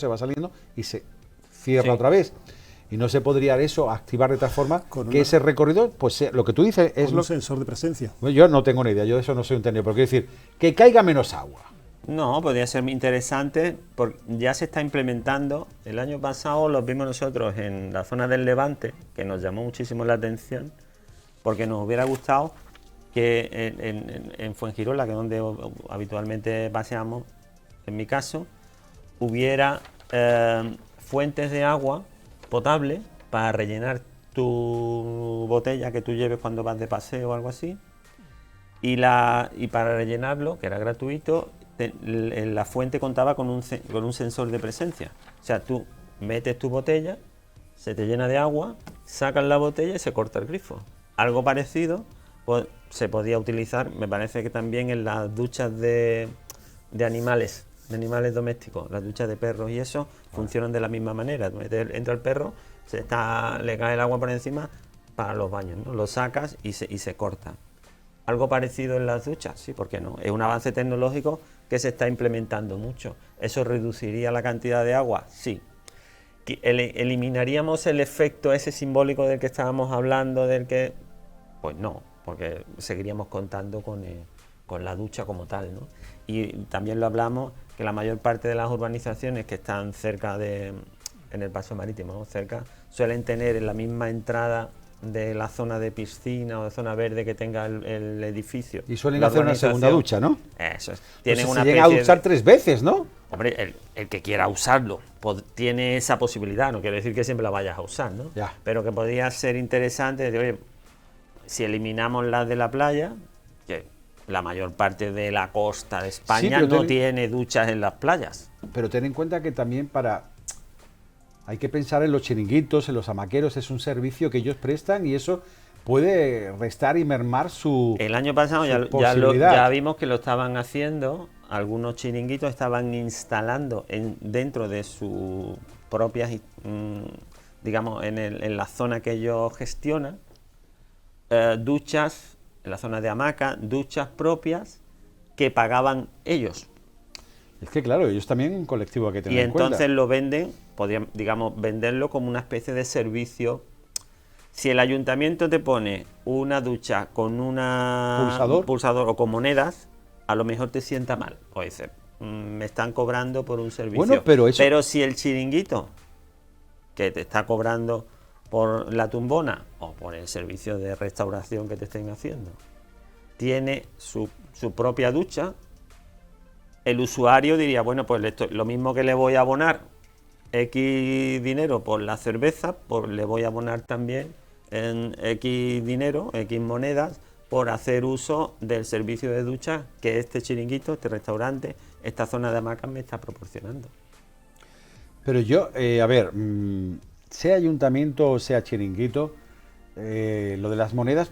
y se cierra otra vez. Y no se podría eso activar de tal forma que ese recorrido, pues lo que tú dices es un sensor de presencia. Yo no tengo ni idea, yo de eso no soy un técnico, pero quiero decir, que caiga menos agua. No, podría ser interesante, porque ya se está implementando. El año pasado lo vimos nosotros en la zona del Levante, que nos llamó muchísimo la atención, porque nos hubiera gustado que en Fuengirola, que es donde habitualmente paseamos, en mi caso, hubiera fuentes de agua potable para rellenar tu botella que tú lleves cuando vas de paseo o algo así, y para rellenarlo, que era gratuito, la fuente contaba con un sensor de presencia. O sea, tú metes tu botella, se te llena de agua, sacas la botella y se corta el grifo. Algo parecido se podía utilizar, me parece que también en las duchas de animales domésticos, las duchas de perros y eso, funcionan de la misma manera. Entra el perro, le cae el agua por encima para los baños, ¿no? Lo sacas y se corta. Algo parecido en las duchas, sí, ¿por qué no? Es un avance tecnológico que se está implementando mucho. ¿Eso reduciría la cantidad de agua? Sí. ¿Eliminaríamos el efecto ese simbólico del que estábamos hablando, pues no, porque seguiríamos contando con la ducha como tal, ¿no? Y también lo hablamos, que la mayor parte de las urbanizaciones que están cerca en el paso marítimo, ¿no? Cerca, suelen tener en la misma entrada de la zona de piscina o de zona verde que tenga el edificio. Y suelen hacer una segunda ducha, ¿no? Eso es. Tienen pues se llega a duchar 3 veces, ¿no? Hombre, el que quiera usarlo tiene esa posibilidad, no quiere decir que siempre la vayas a usar, ¿no? Ya. Pero que podría ser interesante, oye, si eliminamos las de la playa, que la mayor parte de la costa de España no tiene duchas en las playas. Pero ten en cuenta que también hay que pensar en los chiringuitos, en los hamaqueros, es un servicio que ellos prestan y eso puede restar y mermar su El año pasado ya vimos que lo estaban haciendo, algunos chiringuitos estaban instalando dentro de sus propias, digamos, en la zona que ellos gestionan, duchas, en la zona de hamaca, duchas propias que pagaban ellos. Es que claro, ellos también un colectivo que tener y en cuenta. Entonces lo venden, podrían, digamos, venderlo como una especie de servicio Si el ayuntamiento te pone una ducha con un pulsador o con monedas, a lo mejor te sienta mal. O dices, me están cobrando por un servicio. Bueno, pero si el chiringuito que te está cobrando por la tumbona o por el servicio de restauración que te estén haciendo tiene su propia ducha, el usuario diría, bueno, pues lo mismo que le voy a abonar X dinero por la cerveza, pues le voy a abonar también en X dinero, X monedas, por hacer uso del servicio de ducha que este chiringuito, este restaurante, esta zona de hamacas me está proporcionando. Pero yo, sea ayuntamiento o sea chiringuito, lo de las monedas,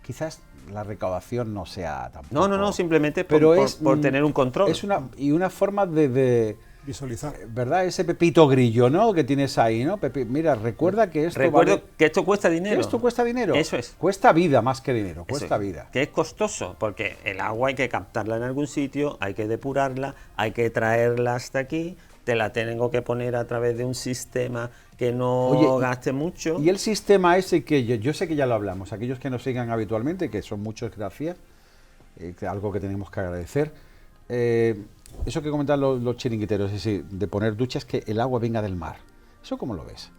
quizás la recaudación no sea tampoco... No, simplemente por tener un control. Es una forma de visualizar, ¿verdad? Ese pepito grillo, ¿no? Que tienes ahí, ¿no? Mira, recuerda que esto que esto cuesta dinero. Que esto cuesta dinero. Eso es. Cuesta vida más que dinero, cuesta vida. Que es costoso, porque el agua hay que captarla en algún sitio, hay que depurarla, hay que traerla hasta aquí, te la tengo que poner a través de un sistema que no gaste mucho. Y el sistema ese que yo sé que ya lo hablamos, aquellos que nos sigan habitualmente, que son muchos, gracias, algo que tenemos que agradecer. Eso que comentan los chiringuiteros, es decir, de poner duchas que el agua venga del mar. ¿Eso cómo lo ves?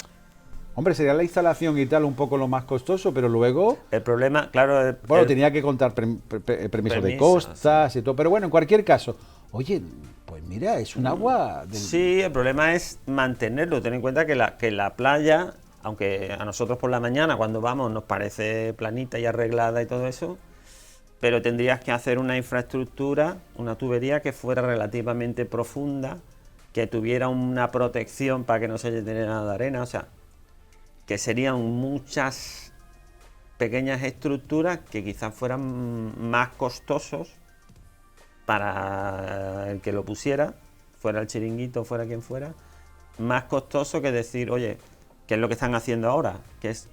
Hombre, sería la instalación y tal un poco lo más costoso, pero luego... El problema, claro... tenía que contar permisos de costas y todo, pero bueno, en cualquier caso, oye, pues mira, es un agua... Sí, el problema es mantenerlo. Ten en cuenta que la playa, aunque a nosotros por la mañana cuando vamos nos parece planita y arreglada y todo eso, pero tendrías que hacer una infraestructura, una tubería que fuera relativamente profunda, que tuviera una protección para que no se llene nada de arena, o sea, que serían muchas pequeñas estructuras que quizás fueran más costosos para el que lo pusiera, fuera el chiringuito, fuera quien fuera, más costoso que decir, oye, ¿qué es lo que están haciendo ahora? Que es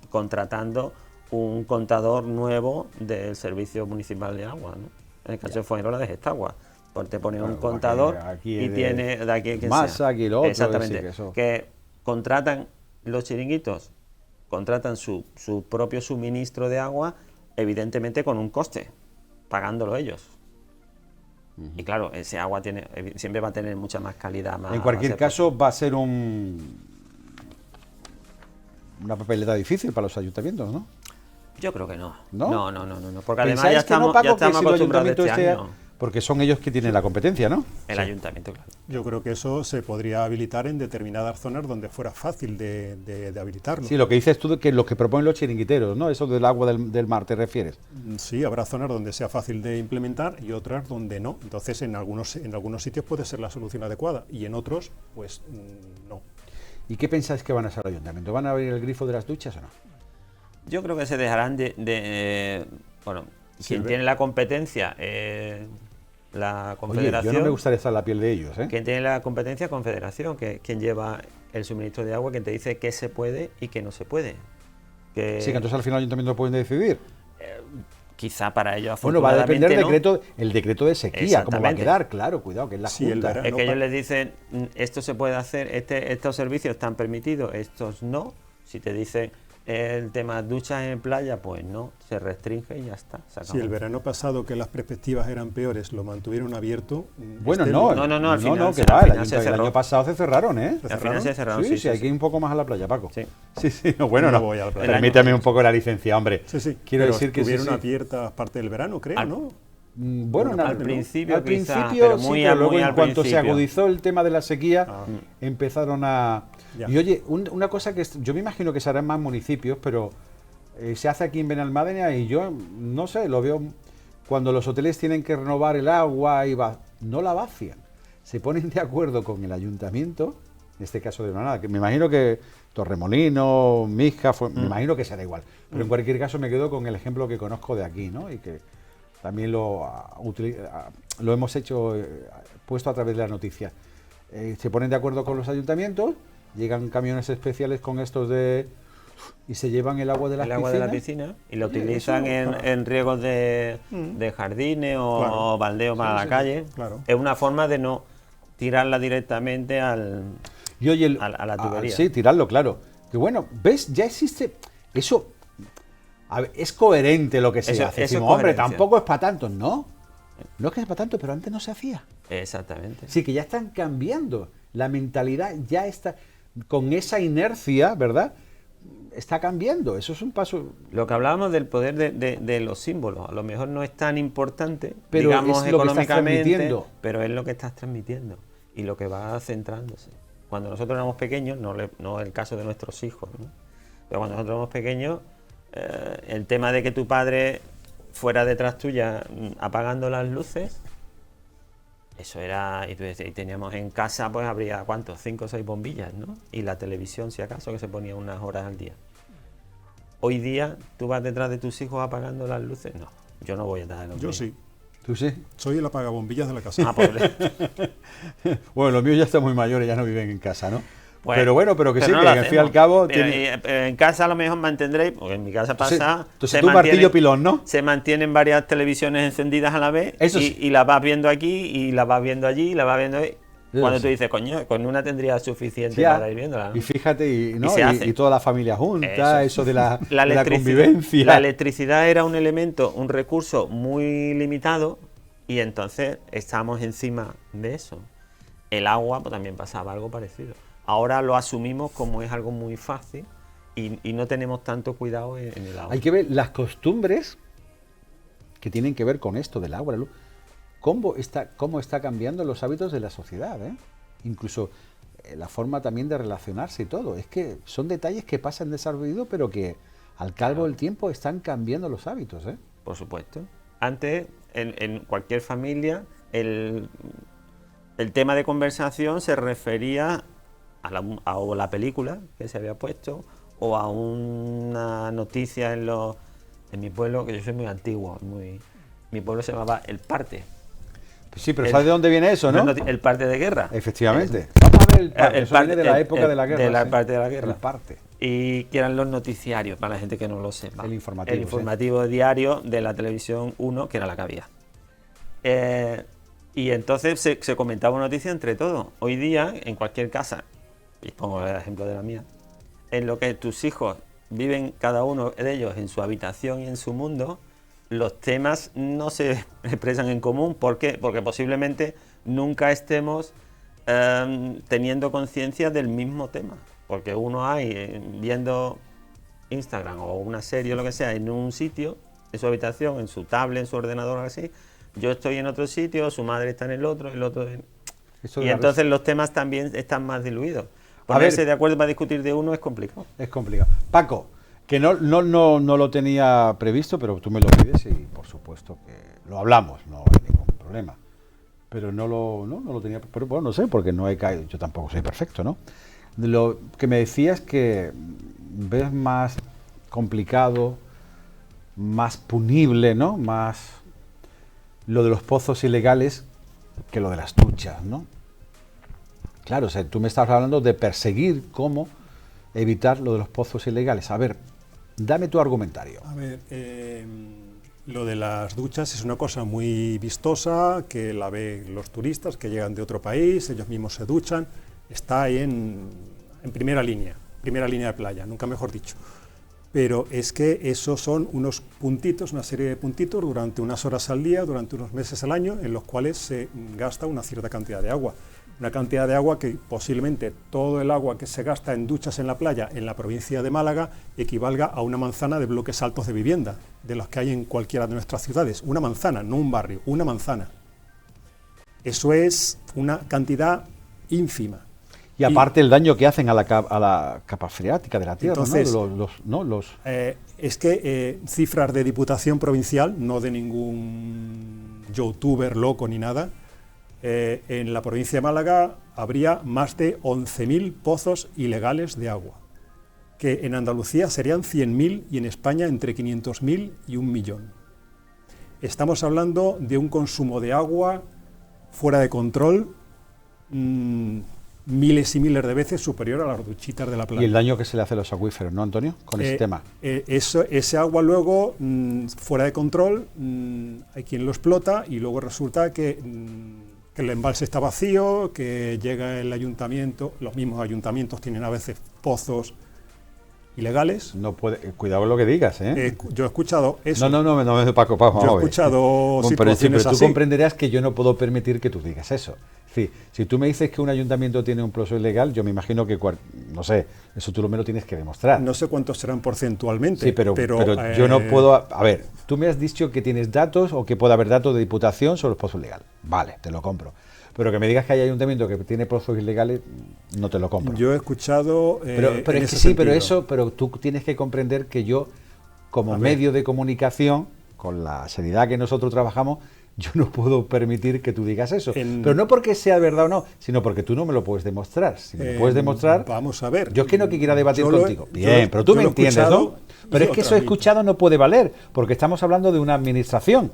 contratando un contador nuevo del Servicio Municipal de Agua, ¿no? En el caso de Fuengirola de Gestagua, pues te pone un contador y tiene de aquí que masa, aquí lo otro. Exactamente, que contratan los chiringuitos, contratan su propio suministro de agua, evidentemente con un coste, pagándolo ellos. Y claro, ese agua siempre va a tener mucha más calidad. En cualquier caso, va a ser una papeleta difícil para los ayuntamientos, ¿no? Yo creo que no. ¿No? No. Porque además ya estamos acostumbrados a este año. Porque son ellos que tienen la competencia, ¿no? El ayuntamiento, claro. Yo creo que eso se podría habilitar en determinadas zonas donde fuera fácil de habilitarlo. Sí, lo que dices tú, que lo que proponen los chiringuiteros, ¿no? Eso del agua del mar, ¿te refieres? Sí, habrá zonas donde sea fácil de implementar y otras donde no. Entonces, en algunos sitios puede ser la solución adecuada y en otros, pues no. ¿Y qué pensáis que van a hacer el ayuntamiento? ¿Van a abrir el grifo de las duchas o no? Yo creo que se dejarán bueno, sí, quien tiene la competencia, la Confederación. Oye, yo no me gustaría estar en la piel de ellos, ¿eh? Quien tiene la competencia, Confederación, que quien lleva el suministro de agua, que te dice qué se puede y qué no se puede. Sí, que entonces al final el ayuntamiento pueden decidir. Quizá para ellos, bueno, va a depender ¿no? el decreto de sequía, cómo va a quedar, claro, cuidado, que es la Junta. Es que ellos les dicen, esto se puede hacer, estos servicios están permitidos, estos no. Si te dicen el tema duchas en playa, pues no, se restringe y ya está. Si el verano pasado, que las perspectivas eran peores, lo mantuvieron abierto. Bueno, al final que va, el año pasado se cerraron, ¿eh? Al final se cerraron, sí, hay que ir un poco más a la playa, Paco. Sí. Bueno, no voy a la playa. Permítame un poco la licencia, hombre. Sí. Quiero decir que estuvieron abiertas parte del verano, creo, ¿no? Bueno, al principio, pero luego en cuanto se principio. agudizó el tema de la sequía, empezaron a... Ya. Y oye, una cosa que yo me imagino que se hará en más municipios, pero se hace aquí en Benalmádena y yo, no sé, lo veo cuando los hoteles tienen que renovar el agua y no la vacían. Se ponen de acuerdo con el ayuntamiento, en este caso de Granada, que me imagino que Torremolino, Mija, me imagino que será igual. Pero en cualquier caso me quedo con el ejemplo que conozco de aquí, ¿no? Y que también lo hemos hecho, puesto a través de la noticia. Se ponen de acuerdo con los ayuntamientos, llegan camiones especiales con estos y se llevan el agua de la piscina y lo utilizan en riegos de jardines o baldeos para la calle. Claro. Es una forma de no tirarla directamente a la tubería. Sí, tirarlo, claro. Que bueno, ¿ves? Ya existe eso. A ver, es coherente lo que se hace. Decimos, hombre, tampoco es para tanto. No es que es para tanto, pero antes no se hacía. Exactamente. Sí, que ya están cambiando. La mentalidad ya está, con esa inercia, ¿verdad? Está cambiando. Eso es un paso. Lo que hablábamos del poder de los símbolos, a lo mejor no es tan importante, pero digamos, es lo económicamente, pero es lo que estás transmitiendo y lo que va centrándose. Cuando nosotros éramos pequeños, no es el caso de nuestros hijos, ¿no? Pero cuando nosotros éramos pequeños, el tema de que tu padre fuera detrás tuya apagando las luces, eso era, y teníamos en casa, pues habría, ¿cuántos? 5 o 6 bombillas, ¿no? Y la televisión, si acaso, que se ponía unas horas al día. Hoy día, ¿tú vas detrás de tus hijos apagando las luces? No, yo no voy detrás de los míos. Yo sí. ¿Tú sí? Soy el apagabombillas de la casa. Ah, pobre. Bueno, los míos ya están muy mayores, ya no viven en casa, ¿no? Bueno, pero que sí, que al fin y al cabo... En casa a lo mejor mantendréis, porque en mi casa pasa... Entonces tú martillo pilón, ¿no? Se mantienen varias televisiones encendidas a la vez. Eso sí. Y las vas viendo aquí, y las vas viendo allí, y las vas viendo ahí. Cuando tú dices, coño, con una tendría suficiente para ir viéndola, ¿no? Y fíjate, y toda la familia junta, eso de la convivencia. La electricidad era un elemento, un recurso muy limitado, y entonces estamos encima de eso. El agua, pues también pasaba algo parecido. Ahora lo asumimos como es algo muy fácil y no tenemos tanto cuidado en el agua. Hay que ver las costumbres que tienen que ver con esto del agua, la luz. Cómo está cambiando los hábitos de la sociedad, ¿eh? Incluso la forma también de relacionarse y todo. Es que son detalles que pasan desapercibidos, pero que al cabo del tiempo están cambiando los hábitos, ¿eh? Por supuesto. Antes, en cualquier familia, el tema de conversación se refería a la película que se había puesto, o a una noticia en mi pueblo, que yo soy muy antiguo, mi pueblo se llamaba El Parte. Pues sí, pero ¿sabes de dónde viene eso, no? El parte de guerra. Efectivamente. Vamos a ver el parte. Eso viene de la época de la guerra. De la parte de la guerra. El parte. Y que eran los noticiarios, para la gente que no lo sepa. El informativo. El informativo diario de la televisión 1, que era la que había. Y entonces se comentaba una noticia entre todos. Hoy día, en cualquier casa, y pongo el ejemplo de la mía, en lo que tus hijos viven cada uno de ellos en su habitación y en su mundo, los temas no se expresan en común. ¿Por qué? Porque posiblemente nunca estemos teniendo conciencia del mismo tema. Porque uno hay viendo Instagram o una serie o lo que sea en un sitio, en su habitación, en su tablet, en su ordenador o algo así. Yo estoy en otro sitio, su madre está en el otro, y entonces los temas también están más diluidos. Ponerse de acuerdo para discutir de uno es complicado. Es complicado. Paco, que no lo tenía previsto, pero tú me lo pides y por supuesto que lo hablamos, no hay ningún problema. Pero no lo tenía, pero bueno, no sé, porque no he caído, yo tampoco soy perfecto, ¿no? Lo que me decías que ves más complicado, más punible, ¿no? Más lo de los pozos ilegales que lo de las duchas, ¿no? Claro, o sea, tú me estás hablando de perseguir cómo evitar lo de los pozos ilegales. A ver, dame tu argumentario. A ver, lo de las duchas es una cosa muy vistosa, que la ven los turistas que llegan de otro país, ellos mismos se duchan, está ahí en primera línea de playa, nunca mejor dicho. Pero es que esos son unos puntitos, una serie de puntitos durante unas horas al día, durante unos meses al año, en los cuales se gasta una cierta cantidad de agua. Una cantidad de agua que posiblemente todo el agua que se gasta en duchas en la playa en la provincia de Málaga equivalga a una manzana de bloques altos de vivienda, de los que hay en cualquiera de nuestras ciudades. Una manzana, no un barrio, una manzana. Eso es una cantidad ínfima. Y aparte el daño que hacen a la capa freática de la tierra, entonces, ¿no? Es que cifras de Diputación Provincial, no de ningún youtuber loco ni nada, en la provincia de Málaga habría más de 11.000 pozos ilegales de agua, que en Andalucía serían 100.000 y en España entre 500.000 y 1 millón. Estamos hablando de un consumo de agua fuera de control, miles y miles de veces superior a las duchitas de la playa. Y el daño que se le hace a los acuíferos, ¿no, Antonio? Con ese tema. Ese agua luego, fuera de control, hay quien lo explota y luego resulta que el embalse está vacío, que llega el ayuntamiento, los mismos ayuntamientos tienen a veces pozos ilegales. No puede, cuidado con lo que digas, ¿eh? Yo he escuchado eso. No, Paco, yo he escuchado situaciones pero tú así. comprenderás que yo no puedo permitir que tú digas eso. Es decir, si tú me dices que un ayuntamiento tiene un ploso ilegal, yo me imagino que, no sé, eso tú me lo tienes que demostrar. No sé cuántos serán porcentualmente. Sí, pero yo no puedo... A ver, tú me has dicho que tienes datos o que puede haber datos de Diputación sobre el pozo ilegal. Vale, te lo compro. Pero que me digas que hay ayuntamiento que tiene pozos ilegales, no te lo compro. Yo he escuchado... pero es que sí, pero tú tienes que comprender que yo, como medio de comunicación, con la seriedad que nosotros trabajamos, yo no puedo permitir que tú digas eso. Pero no porque sea verdad o no, sino porque tú no me lo puedes demostrar. Si me lo puedes demostrar... Vamos a ver. Yo es que no quiera debatir contigo. Bien, pero tú me entiendes, ¿no? Pero es que eso escuchado no puede valer, porque estamos hablando de una administración.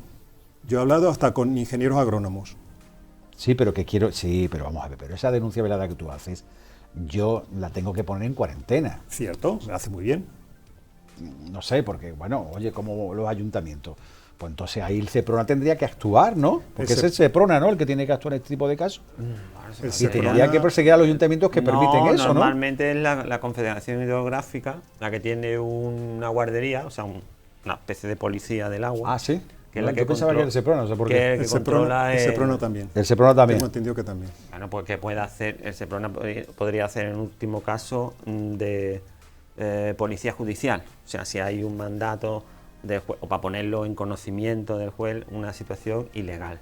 Yo he hablado hasta con ingenieros agrónomos. Sí, pero vamos a ver, pero esa denuncia velada que tú haces, yo la tengo que poner en cuarentena. Cierto, me hace muy bien. No sé, porque, bueno, oye, como los ayuntamientos, pues entonces ahí el Seprona tendría que actuar, ¿no? Porque es el Seprona, ¿no?, el que tiene que actuar en este tipo de casos. Y tendría que perseguir a los ayuntamientos que permiten eso, ¿no? Normalmente es la Confederación Hidrográfica la que tiene una guardería, o sea, una especie de policía del agua. Ah, sí. Que es la que yo pensaba que era el Seprona, no sé por qué. El Seprona también. El Seprona también. Tengo entendido que también. Bueno, pues que puede hacer, el Seprona podría hacer en último caso de policía judicial. O sea, si hay un mandato del juez, o para ponerlo en conocimiento del juez, una situación ilegal.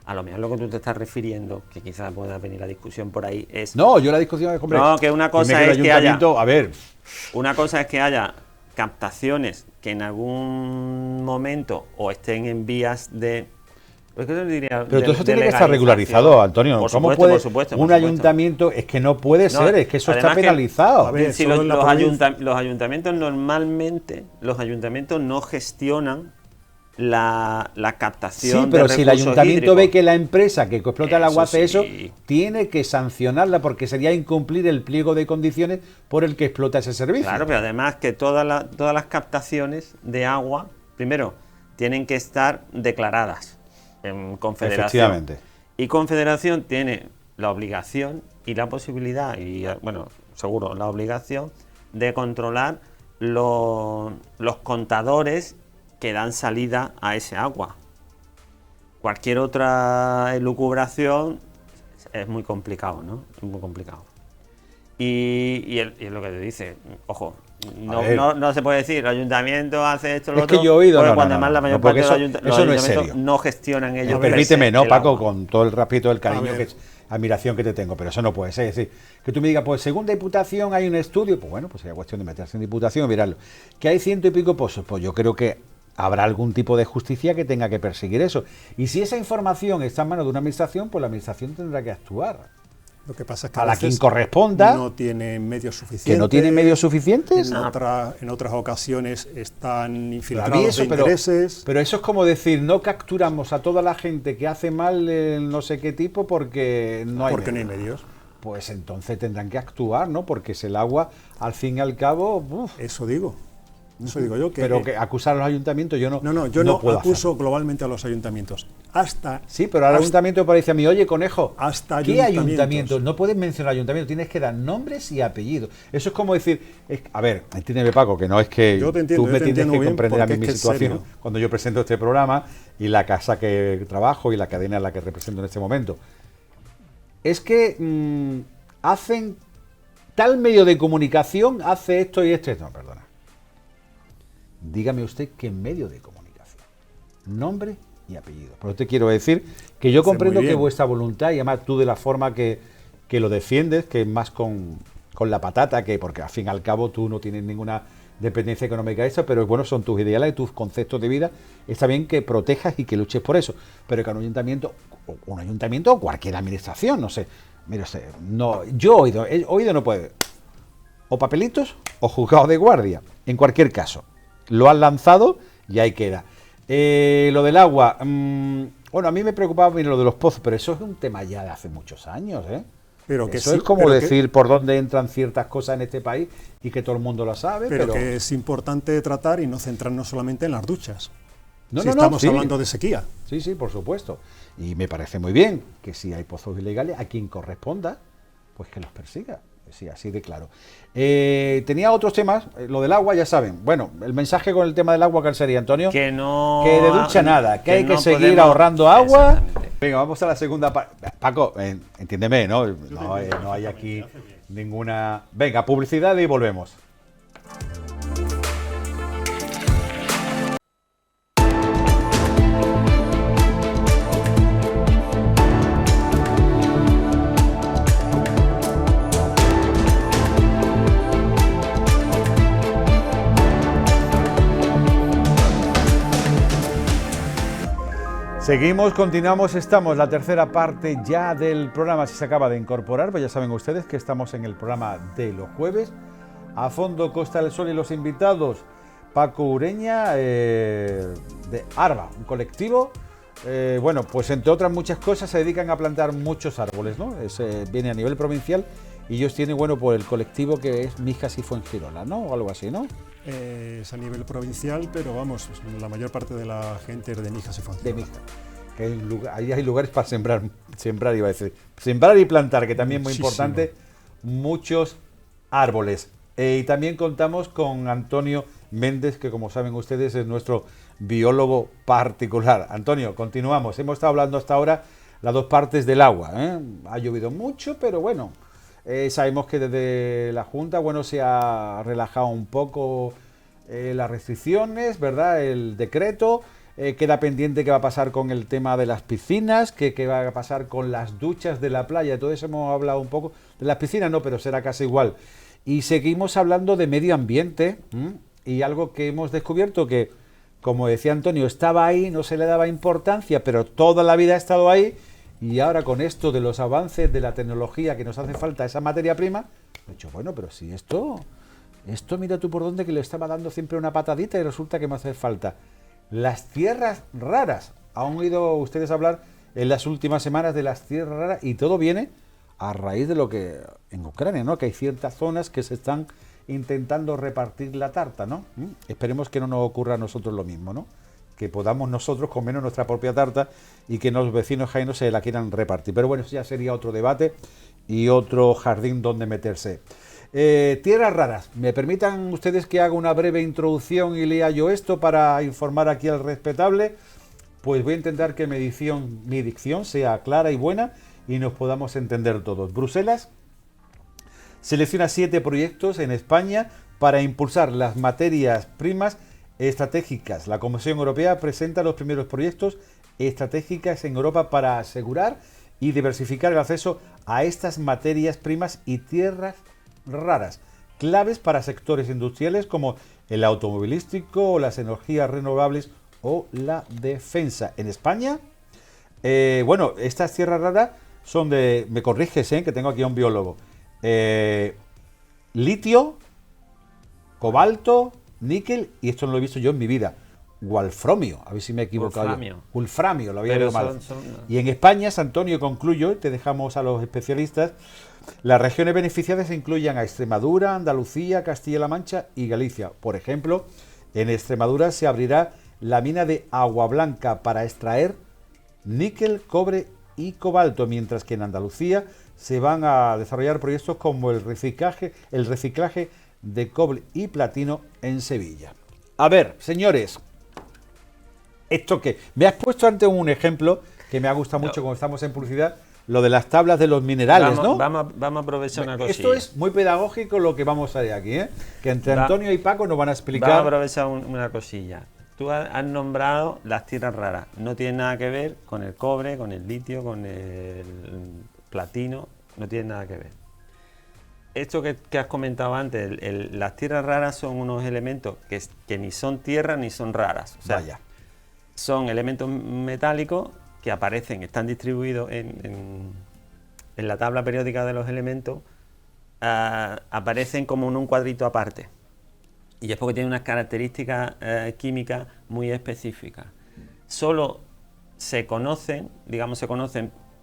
A lo mejor lo que tú te estás refiriendo, que quizás pueda venir la discusión por ahí, es... No, yo la discusión es... Hombre, no, que una cosa es que haya... A ver... Una cosa es que haya captaciones que en algún momento o estén en vías de... Pero todo eso tiene que estar regularizado, Antonio. ¿Cómo puede un ayuntamiento? Es que no puede ser, es que eso está penalizado. A ver, si los ayuntamientos normalmente, los ayuntamientos no gestionan la captación. Sí, pero de si el ayuntamiento hídricos. ve que la empresa que explota el agua hace eso, sí, tiene que sancionarla porque sería incumplir el pliego de condiciones por el que explota ese servicio. Claro, pero además que todas las captaciones de agua, primero, tienen que estar declaradas en Confederación. Efectivamente. Y Confederación tiene la obligación y la posibilidad, y bueno, seguro, la obligación de controlar los contadores que dan salida a ese agua. Cualquier otra elucubración es muy complicado, ¿no? Es muy complicado. Y es lo que te dice, ojo, no se puede decir, el ayuntamiento hace esto, lo otro. Es que yo he oído, cuando además la mayor parte de los ayuntamientos no gestionan ellos. Permíteme, ¿no, Paco? Agua. Con todo el respeto, el cariño, admiración que te tengo, pero eso no puede ser. Es decir, que tú me digas, pues según Diputación hay un estudio, pues bueno, pues sería cuestión de meterse en Diputación y mirarlo. Que hay 100 y pico pozos, pues yo creo que habrá algún tipo de justicia que tenga que perseguir eso. Y si esa información está en manos de una administración, pues la administración tendrá que actuar. Lo que pasa es que a la quien corresponda, no tiene medios suficientes. ¿Que no tiene medios suficientes? En otras ocasiones están infiltrados de intereses. Pero eso es como decir, no capturamos a toda la gente que hace mal el no sé qué tipo porque no hay medios. Pues entonces tendrán que actuar, ¿no? Porque es el agua, al fin y al cabo... Eso digo yo. Pero que acusar a los ayuntamientos, yo no puedo acuso globalmente a los ayuntamientos. Sí, pero al ayuntamiento parece a mí, oye, conejo, ¿qué ayuntamientos? No puedes mencionar ayuntamientos, tienes que dar nombres y apellidos. Eso es como decir, a ver, entiéndeme, Paco, que no es que tú me tienes que comprender a mí mi situación cuando yo presento este programa y la casa que trabajo y la cadena en la que represento en este momento. Es que hacen tal medio de comunicación, hace esto y esto. No, perdona. Dígame usted qué medio de comunicación, nombre y apellido. Por eso te quiero decir que yo comprendo que vuestra voluntad, y además tú de la forma que lo defiendes, que es más con la patata, porque al fin y al cabo tú no tienes ninguna dependencia económica de eso, pero bueno, son tus ideales, tus conceptos de vida, está bien que protejas y que luches por eso, pero que un ayuntamiento o cualquier administración, no sé, mire usted, no, yo he oído no puede, o papelitos o juzgado de guardia, en cualquier caso. Lo han lanzado y ahí queda. Lo del agua, bueno, a mí me preocupaba lo de los pozos, pero eso es un tema ya de hace muchos años, ¿eh? Pero que eso es como decir por dónde entran ciertas cosas en este país y que todo el mundo lo sabe. Pero que es importante tratar y no centrarnos solamente en las duchas. No, estamos hablando de sequía. Sí, por supuesto. Y me parece muy bien que si hay pozos ilegales, a quien corresponda, pues que los persiga. Sí, así de claro. Tenía otros temas, lo del agua, ya saben. Bueno, el mensaje con el tema del agua, ¿cuál sería, Antonio? Que no... Que de ducha nada, que hay que no seguir podemos... ahorrando agua. Venga, vamos a la segunda parte. Paco, entiéndeme, ¿no? No hay aquí ninguna... Venga, publicidad y volvemos. Seguimos, continuamos, estamos, la tercera parte ya del programa, si se acaba de incorporar, pues ya saben ustedes que estamos en el programa de los jueves. A fondo Costa del Sol y los invitados, Paco Ureña, de Arba, un colectivo, bueno, pues entre otras muchas cosas se dedican a plantar muchos árboles, ¿no? Viene a nivel provincial y ellos tienen, bueno, pues el colectivo que es Mijas y Fuengirola, ¿no? O algo así, ¿no? Es a nivel provincial, pero vamos, la mayor parte de la gente es de Mijas y Fuengirola. De Mijas. Que ahí hay lugares para sembrar iba a decir, sembrar y plantar, que también es muy importante, muchos árboles. Y también contamos con Antonio Méndez, que como saben ustedes es nuestro biólogo particular. Antonio, continuamos. Hemos estado hablando hasta ahora las dos partes del agua, ¿eh? Ha llovido mucho, pero bueno, sabemos que desde la Junta, bueno, se ha relajado un poco las restricciones, ¿verdad? El decreto. Queda pendiente qué va a pasar con el tema de las piscinas, qué va a pasar con las duchas de la playa. Todo eso hemos hablado un poco. De las piscinas no, pero será casi igual. Y seguimos hablando de medio ambiente, y algo que hemos descubierto que, como decía Antonio, estaba ahí, no se le daba importancia, pero toda la vida ha estado ahí. Y ahora con esto de los avances de la tecnología que nos hace falta esa materia prima, he dicho, bueno, pero si esto mira tú por dónde, que le estaba dando siempre una patadita y resulta que me hace falta. Las tierras raras. Han oído ustedes hablar en las últimas semanas de las tierras raras y todo viene a raíz de lo que en Ucrania, ¿no? Que hay ciertas zonas que se están intentando repartir la tarta, ¿no? Esperemos que no nos ocurra a nosotros lo mismo, ¿no? Que podamos nosotros comernos nuestra propia tarta y que los vecinos jainos se la quieran repartir. Pero bueno, eso ya sería otro debate y otro jardín donde meterse. Tierras raras. ¿Me permitan ustedes que haga una breve introducción y lea yo esto para informar aquí al respetable? Pues voy a intentar que mi dicción sea clara y buena y nos podamos entender todos. Bruselas selecciona 7 proyectos en España para impulsar las materias primas estratégicas. La Comisión Europea presenta los primeros proyectos estratégicos en Europa para asegurar y diversificar el acceso a estas materias primas y tierras raras, claves para sectores industriales como el automovilístico o las energías renovables o la defensa. En España, bueno, estas tierras raras son de, me corriges, que tengo aquí a un biólogo, litio, cobalto, níquel, y esto no lo he visto yo en mi vida, wolframio, a ver si me he equivocado. Wolframio, lo había leído mal. Y en España, San Antonio, concluyo, te dejamos a los especialistas. Las regiones beneficiadas incluyen a Extremadura, Andalucía, Castilla-La Mancha y Galicia. Por ejemplo, en Extremadura se abrirá la mina de Agua Blanca para extraer níquel, cobre y cobalto, mientras que en Andalucía se van a desarrollar proyectos como el reciclaje de cobre y platino en Sevilla. A ver, señores, ¿esto qué? Me has puesto ante un ejemplo que me ha gustado mucho cuando estamos en publicidad, lo de las tablas de los minerales, ¿no? Vamos a aprovechar una cosilla. Esto es muy pedagógico lo que vamos a hacer aquí, ¿eh? Que entre Antonio y Paco nos van a explicar. Vamos a aprovechar una cosilla. Tú has nombrado las tierras raras. No tiene nada que ver con el cobre, con el litio, con el platino. No tiene nada que ver. Esto que has comentado antes, las tierras raras son unos elementos que ni son tierras ni son raras. O sea, vaya. Son elementos metálicos que aparecen, están distribuidos en la tabla periódica de los elementos, aparecen como en un cuadrito aparte. Y es porque tienen unas características químicas muy específicas. Solo se conocen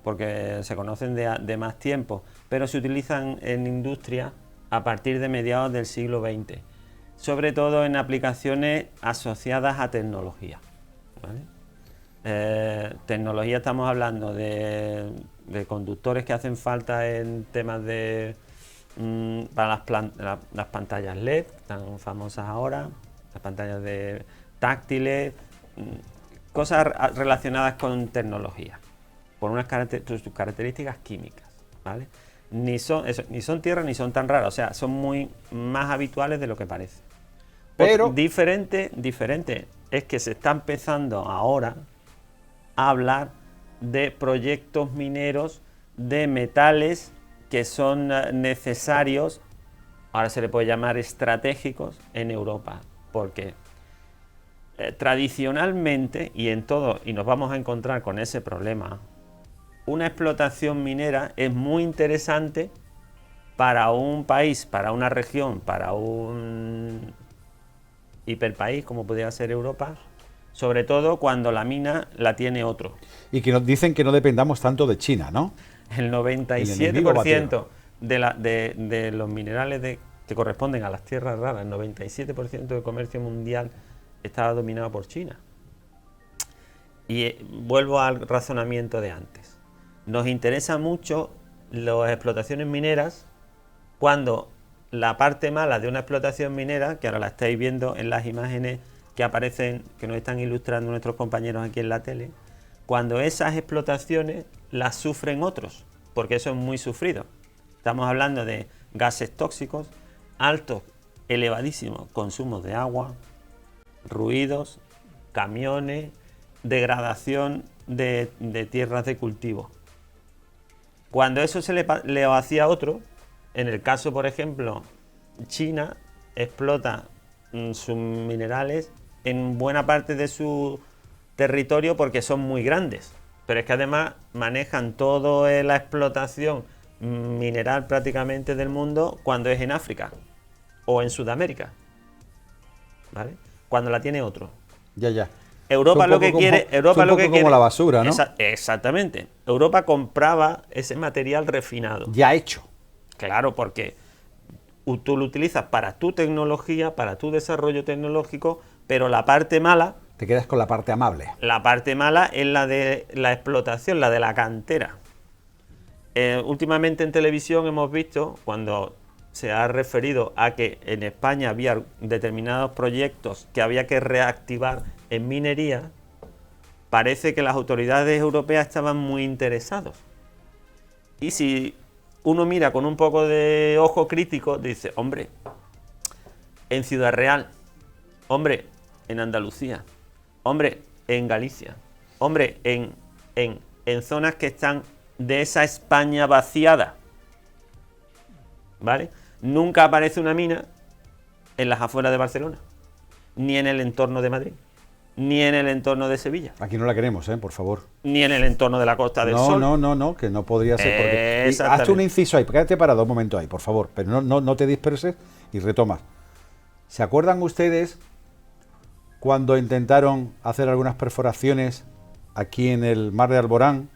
porque se conocen de más tiempo, pero se utilizan en industria a partir de mediados del siglo XX, sobre todo en aplicaciones asociadas a tecnología, ¿vale? Tecnología, estamos hablando de conductores que hacen falta en temas de para las pantallas LED, tan famosas ahora, las pantallas de táctiles, cosas relacionadas con tecnología, por sus características químicas, ¿vale? Ni son tierras ni son tan raras, o sea, son muy más habituales de lo que parece. Pero diferente es que se está empezando ahora a hablar de proyectos mineros de metales que son necesarios, ahora se le puede llamar estratégicos, en Europa, porque tradicionalmente y en todo, y nos vamos a encontrar con ese problema, una explotación minera es muy interesante para un país, para una región, para un hiperpaís como podría ser Europa, sobre todo cuando la mina la tiene otro. Y que nos dicen que no dependamos tanto de China, ¿no? El 97% de los minerales que corresponden a las tierras raras, el 97% del comercio mundial está dominado por China. Y vuelvo al razonamiento de antes. Nos interesa mucho las explotaciones mineras cuando la parte mala de una explotación minera, que ahora la estáis viendo en las imágenes que aparecen, que nos están ilustrando nuestros compañeros aquí en la tele, cuando esas explotaciones las sufren otros, porque eso es muy sufrido. Estamos hablando de gases tóxicos, altos, elevadísimos consumos de agua, ruidos, camiones, degradación de tierras de cultivo. Cuando eso se le hacía a otro, en el caso, por ejemplo, China explota sus minerales en buena parte de su territorio porque son muy grandes, pero es que además manejan toda la explotación mineral prácticamente del mundo cuando es en África o en Sudamérica, ¿vale? Cuando la tiene otro. Ya. Europa lo que quiere, como la basura, ¿no? Exactamente. Europa compraba ese material refinado. Ya hecho. Claro, porque tú lo utilizas para tu tecnología, para tu desarrollo tecnológico, pero la parte mala... Te quedas con la parte amable. La parte mala es la de la explotación, la de la cantera. Últimamente en televisión hemos visto, cuando se ha referido a que en España había determinados proyectos que había que reactivar en minería, parece que las autoridades europeas estaban muy interesados. Y si uno mira con un poco de ojo crítico, dice, hombre, en Ciudad Real, hombre, en Andalucía, hombre, en Galicia, hombre, en zonas que están de esa España vaciada, ¿vale? Nunca aparece una mina en las afueras de Barcelona, ni en el entorno de Madrid, ni en el entorno de Sevilla. Aquí no la queremos, por favor. Ni en el entorno de la Costa del Sol. No, que no podría ser. Porque... Hazte un inciso ahí, quédate parado un momento ahí, por favor, pero no te disperses y retomas. ¿Se acuerdan ustedes cuando intentaron hacer algunas perforaciones aquí en el mar de Alborán?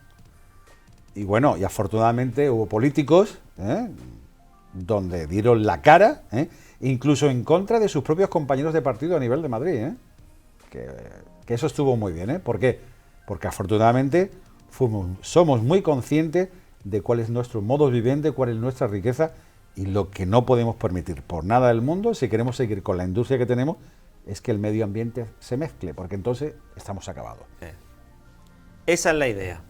Y bueno, y afortunadamente hubo políticos donde dieron la cara, incluso en contra de sus propios compañeros de partido a nivel de Madrid, que eso estuvo muy bien, ¿por qué? Porque afortunadamente somos muy conscientes de cuál es nuestro modo viviente, cuál es nuestra riqueza, y lo que no podemos permitir por nada del mundo, si queremos seguir con la industria que tenemos, es que el medio ambiente se mezcle, porque entonces estamos acabados. Esa es la idea.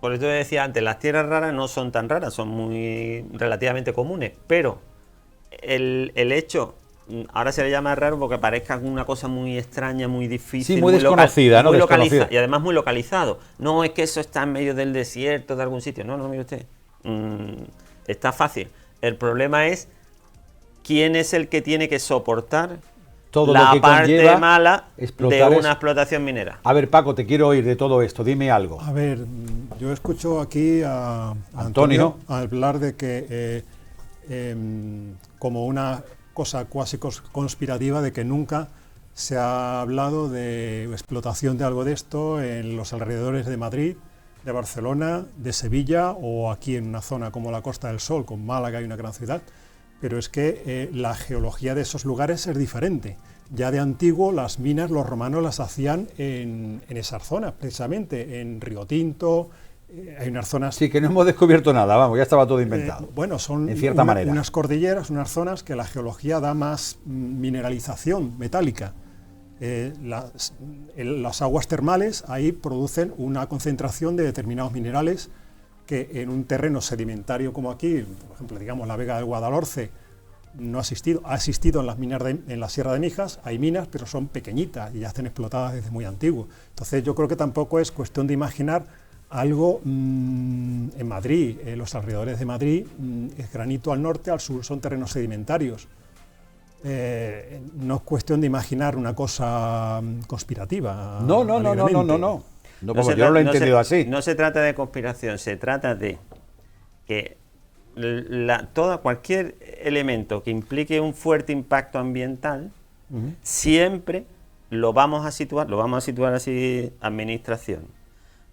Por eso decía antes, las tierras raras no son tan raras, son muy relativamente comunes, pero el hecho, ahora se le llama raro porque parezca una cosa muy extraña, muy difícil, sí, muy desconocida, ¿no? Muy localizada, y además muy localizado. No es que eso está en medio del desierto, de algún sitio. No, mire usted. Está fácil. El problema es quién es el que tiene que soportar todo la parte mala de una explotación minera. A ver, Paco, te quiero oír de todo esto, dime algo. A ver, yo escucho aquí a Antonio hablar de que como una cosa cuasi conspirativa de que nunca se ha hablado de explotación de algo de esto en los alrededores de Madrid, de Barcelona, de Sevilla o aquí en una zona como la Costa del Sol, con Málaga y una gran ciudad. Pero es que la geología de esos lugares es diferente. Ya de antiguo las minas los romanos las hacían en esas zonas, precisamente en Río Tinto, Hay unas zonas... Sí, que no hemos descubierto nada, vamos, ya estaba todo inventado. Bueno, son en cierta manera. Unas cordilleras, unas zonas que la geología da más mineralización metálica. Las aguas termales ahí producen una concentración de determinados minerales que en un terreno sedimentario como aquí, por ejemplo, digamos la Vega del Guadalhorce, no ha existido en las minas en la Sierra de Mijas, hay minas, pero son pequeñitas y ya están explotadas desde muy antiguo. Entonces yo creo que tampoco es cuestión de imaginar algo en Madrid, los alrededores de Madrid, es granito al norte, al sur son terrenos sedimentarios. No es cuestión de imaginar una cosa conspirativa. No, como yo no lo he entendido así. No se trata de conspiración, se trata de que cualquier elemento que implique un fuerte impacto ambiental, siempre lo vamos a situar así, administración.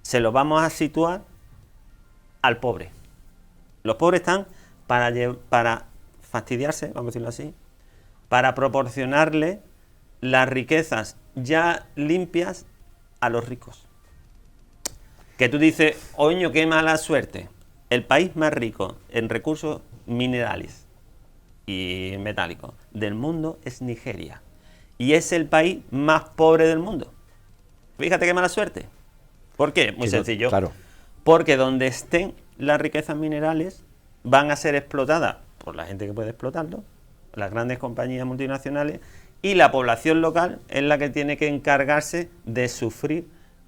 Se lo vamos a situar al pobre. Los pobres están para fastidiarse, vamos a decirlo así, para proporcionarle las riquezas ya limpias a los ricos. Que tú dices, oño, qué mala suerte. El país más rico en recursos minerales y metálicos del mundo es Nigeria. Y es el país más pobre del mundo. Fíjate qué mala suerte. ¿Por qué? Muy sencillo. Claro. Porque donde estén las riquezas minerales van a ser explotadas por la gente que puede explotarlo, las grandes compañías multinacionales, y la población local es la que tiene que encargarse de sufrir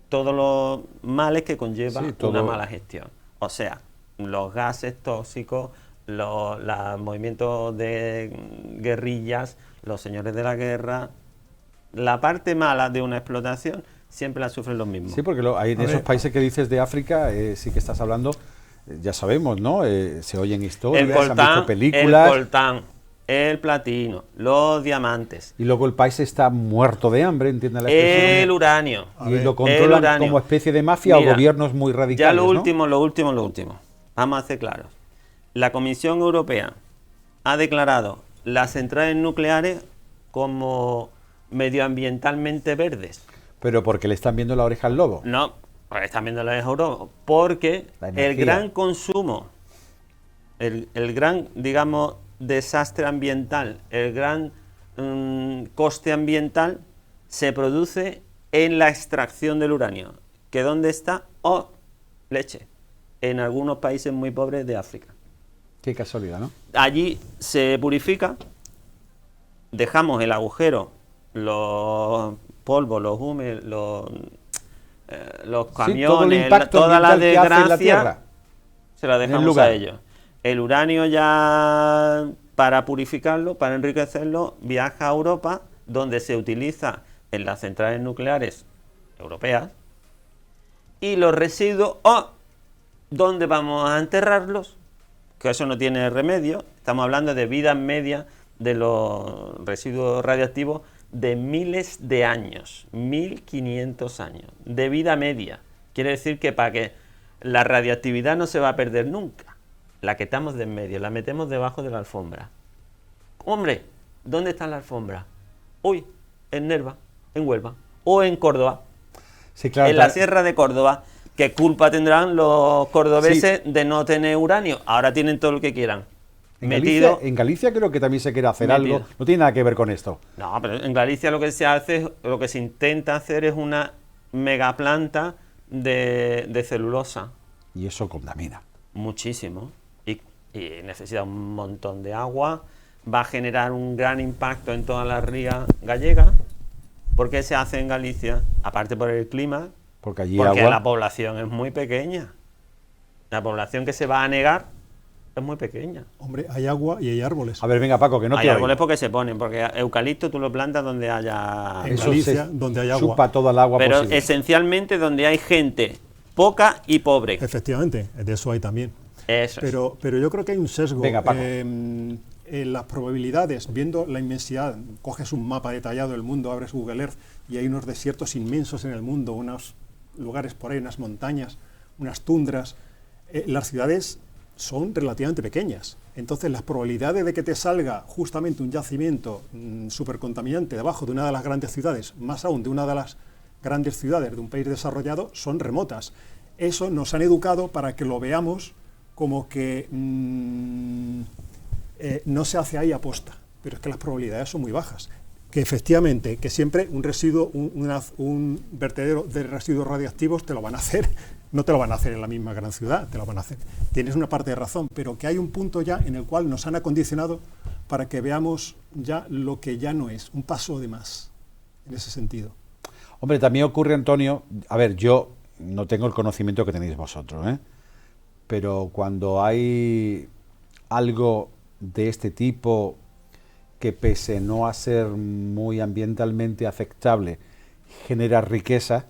todos los males que conlleva una mala gestión. O sea, los gases tóxicos, los movimientos de guerrillas, los señores de la guerra, la parte mala de una explotación siempre la sufren los mismos. Sí, porque hay en esos países que dices de África, sí que estás hablando, ya sabemos, ¿no? Se oyen historias, se han visto películas. El coltán, el platino, los diamantes. Y luego el país está muerto de hambre, ¿entiendes la expresión? El uranio. Y lo controlan como especie de mafia. Mira, o gobiernos muy radicales, ya lo último. Vamos a hacer claros. La Comisión Europea ha declarado las centrales nucleares como medioambientalmente verdes. ¿Pero porque le están viendo la oreja al lobo? No, porque están viendo la oreja al lobo. Porque el gran consumo, el gran, digamos, desastre ambiental, el gran coste ambiental se produce en la extracción del uranio. ¿Que dónde está? Leche. En algunos países muy pobres de África. Qué casualidad, ¿no? Allí se purifica, dejamos el agujero, los polvos, los humos, los camiones, toda la desgracia, se la dejamos a ellos. El uranio ya, para purificarlo, para enriquecerlo, viaja a Europa, donde se utiliza en las centrales nucleares europeas, y los residuos, ¿dónde vamos a enterrarlos? Que eso no tiene remedio. Estamos hablando de vida media de los residuos radioactivos de miles de años, 1500 años, de vida media. Quiere decir que para que la radioactividad no se va a perder nunca, la quitamos de en medio, la metemos debajo de la alfombra. Hombre, ¿dónde está la alfombra? Uy, en Nerva, en Huelva o en Córdoba. Sí, claro, en la Sierra de Córdoba. ¿Qué culpa tendrán los cordobeses de no tener uranio? Ahora tienen todo lo que quieran. En Galicia creo que también se quiere hacer algo. No tiene nada que ver con esto. No, pero en Galicia lo que se hace, lo que se intenta hacer es una megaplanta de celulosa. Y eso contamina. Muchísimo. Y necesita un montón de agua. Va a generar un gran impacto en todas las rías gallegas. ¿Por qué se hace en Galicia? Aparte por el clima. Porque allí la población es muy pequeña. La población que se va a negar es muy pequeña. Hombre, hay agua y hay árboles. A ver, venga, Paco, que no te hay árboles porque se ponen, porque eucalipto tú lo plantas donde haya... En Galicia, donde hay agua. Chupa toda el agua pero posible. Esencialmente donde hay gente poca y pobre. Efectivamente, de eso hay también. Eso pero yo creo que hay un sesgo. Venga, Paco. En las probabilidades, viendo la inmensidad, coges un mapa detallado del mundo, abres Google Earth y hay unos desiertos inmensos en el mundo, unos lugares por ahí, unas montañas, unas tundras. Las ciudades son relativamente pequeñas. Entonces las probabilidades de que te salga justamente un yacimiento supercontaminante debajo de una de las grandes ciudades, más aún de una de las grandes ciudades de un país desarrollado, son remotas. eso nos han educado para que lo veamos como que no se hace ahí aposta, pero es que las probabilidades son muy bajas. Que efectivamente, que siempre un residuo, un vertedero de residuos radioactivos te lo van a hacer, no te lo van a hacer en la misma gran ciudad, te lo van a hacer. Tienes una parte de razón, pero que hay un punto ya en el cual nos han acondicionado para que veamos ya lo que ya no es, un paso de más, en ese sentido. Hombre, también ocurre, Antonio, a ver, yo no tengo el conocimiento que tenéis vosotros, ¿eh? Pero cuando hay algo de este tipo que pese no a ser muy ambientalmente aceptable, genera riqueza,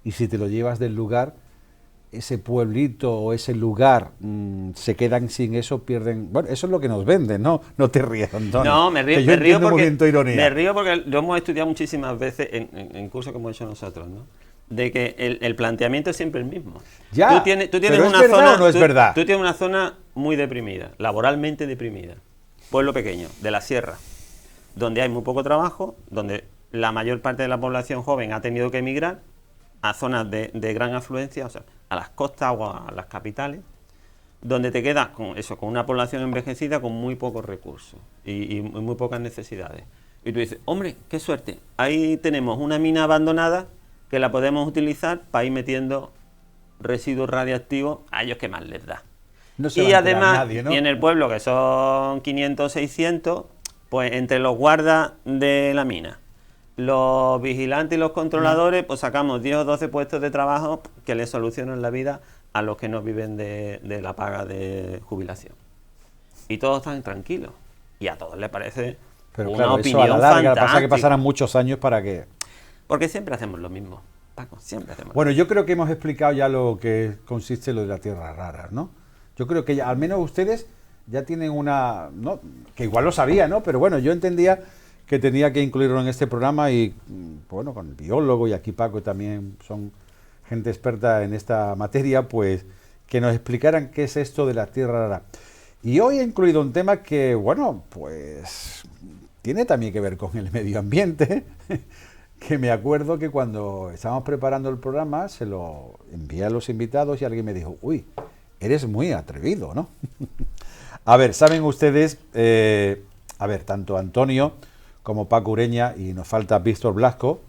y si te lo llevas del lugar, ese pueblito o ese lugar se quedan sin eso, pierden... Bueno, eso es lo que nos venden, ¿no? No te rías, Antonio. No, me río porque lo hemos estudiado muchísimas veces en cursos que hemos hecho nosotros, ¿no? De que el planteamiento es siempre el mismo. Ya, tú tienes pero una ¿es verdad zona, o no es verdad? Tú tienes una zona muy deprimida, laboralmente deprimida. Pueblo pequeño, de la sierra, donde hay muy poco trabajo, donde la mayor parte de la población joven ha tenido que emigrar a zonas de gran afluencia, o sea, a las costas o a las capitales, donde te quedas con una población envejecida con muy pocos recursos y muy pocas necesidades. Y tú dices, hombre, qué suerte, ahí tenemos una mina abandonada que la podemos utilizar para ir metiendo residuos radiactivos a ellos que más les da. No se Y además, nadie, ¿no? y en el pueblo, que son 500 600, pues entre los guardas de la mina, los vigilantes y los controladores, pues sacamos 10 o 12 puestos de trabajo que les solucionan la vida a los que no viven de la paga de jubilación. Y todos están tranquilos. Y a todos les parece Pero una claro, opinión eso a la larga fantástica. pasa que pasarán muchos años para que... Porque siempre hacemos lo mismo, Paco, siempre hacemos Bueno, yo creo que hemos explicado ya lo que consiste lo de la tierra rara, ¿no? Yo creo que ya, al menos ustedes ya tienen una... ¿no? Que igual lo sabía, ¿no? Pero bueno, yo entendía que tenía que incluirlo en este programa y, bueno, con el biólogo y aquí Paco también son gente experta en esta materia, pues que nos explicaran qué es esto de la tierra rara. Y hoy he incluido un tema que, bueno, pues tiene también que ver con el medio ambiente, que me acuerdo que cuando estábamos preparando el programa se lo envié a los invitados y alguien me dijo, uy, eres muy atrevido, ¿no? A ver, saben ustedes, tanto Antonio como Paco Ureña, y nos falta Víctor Blasco,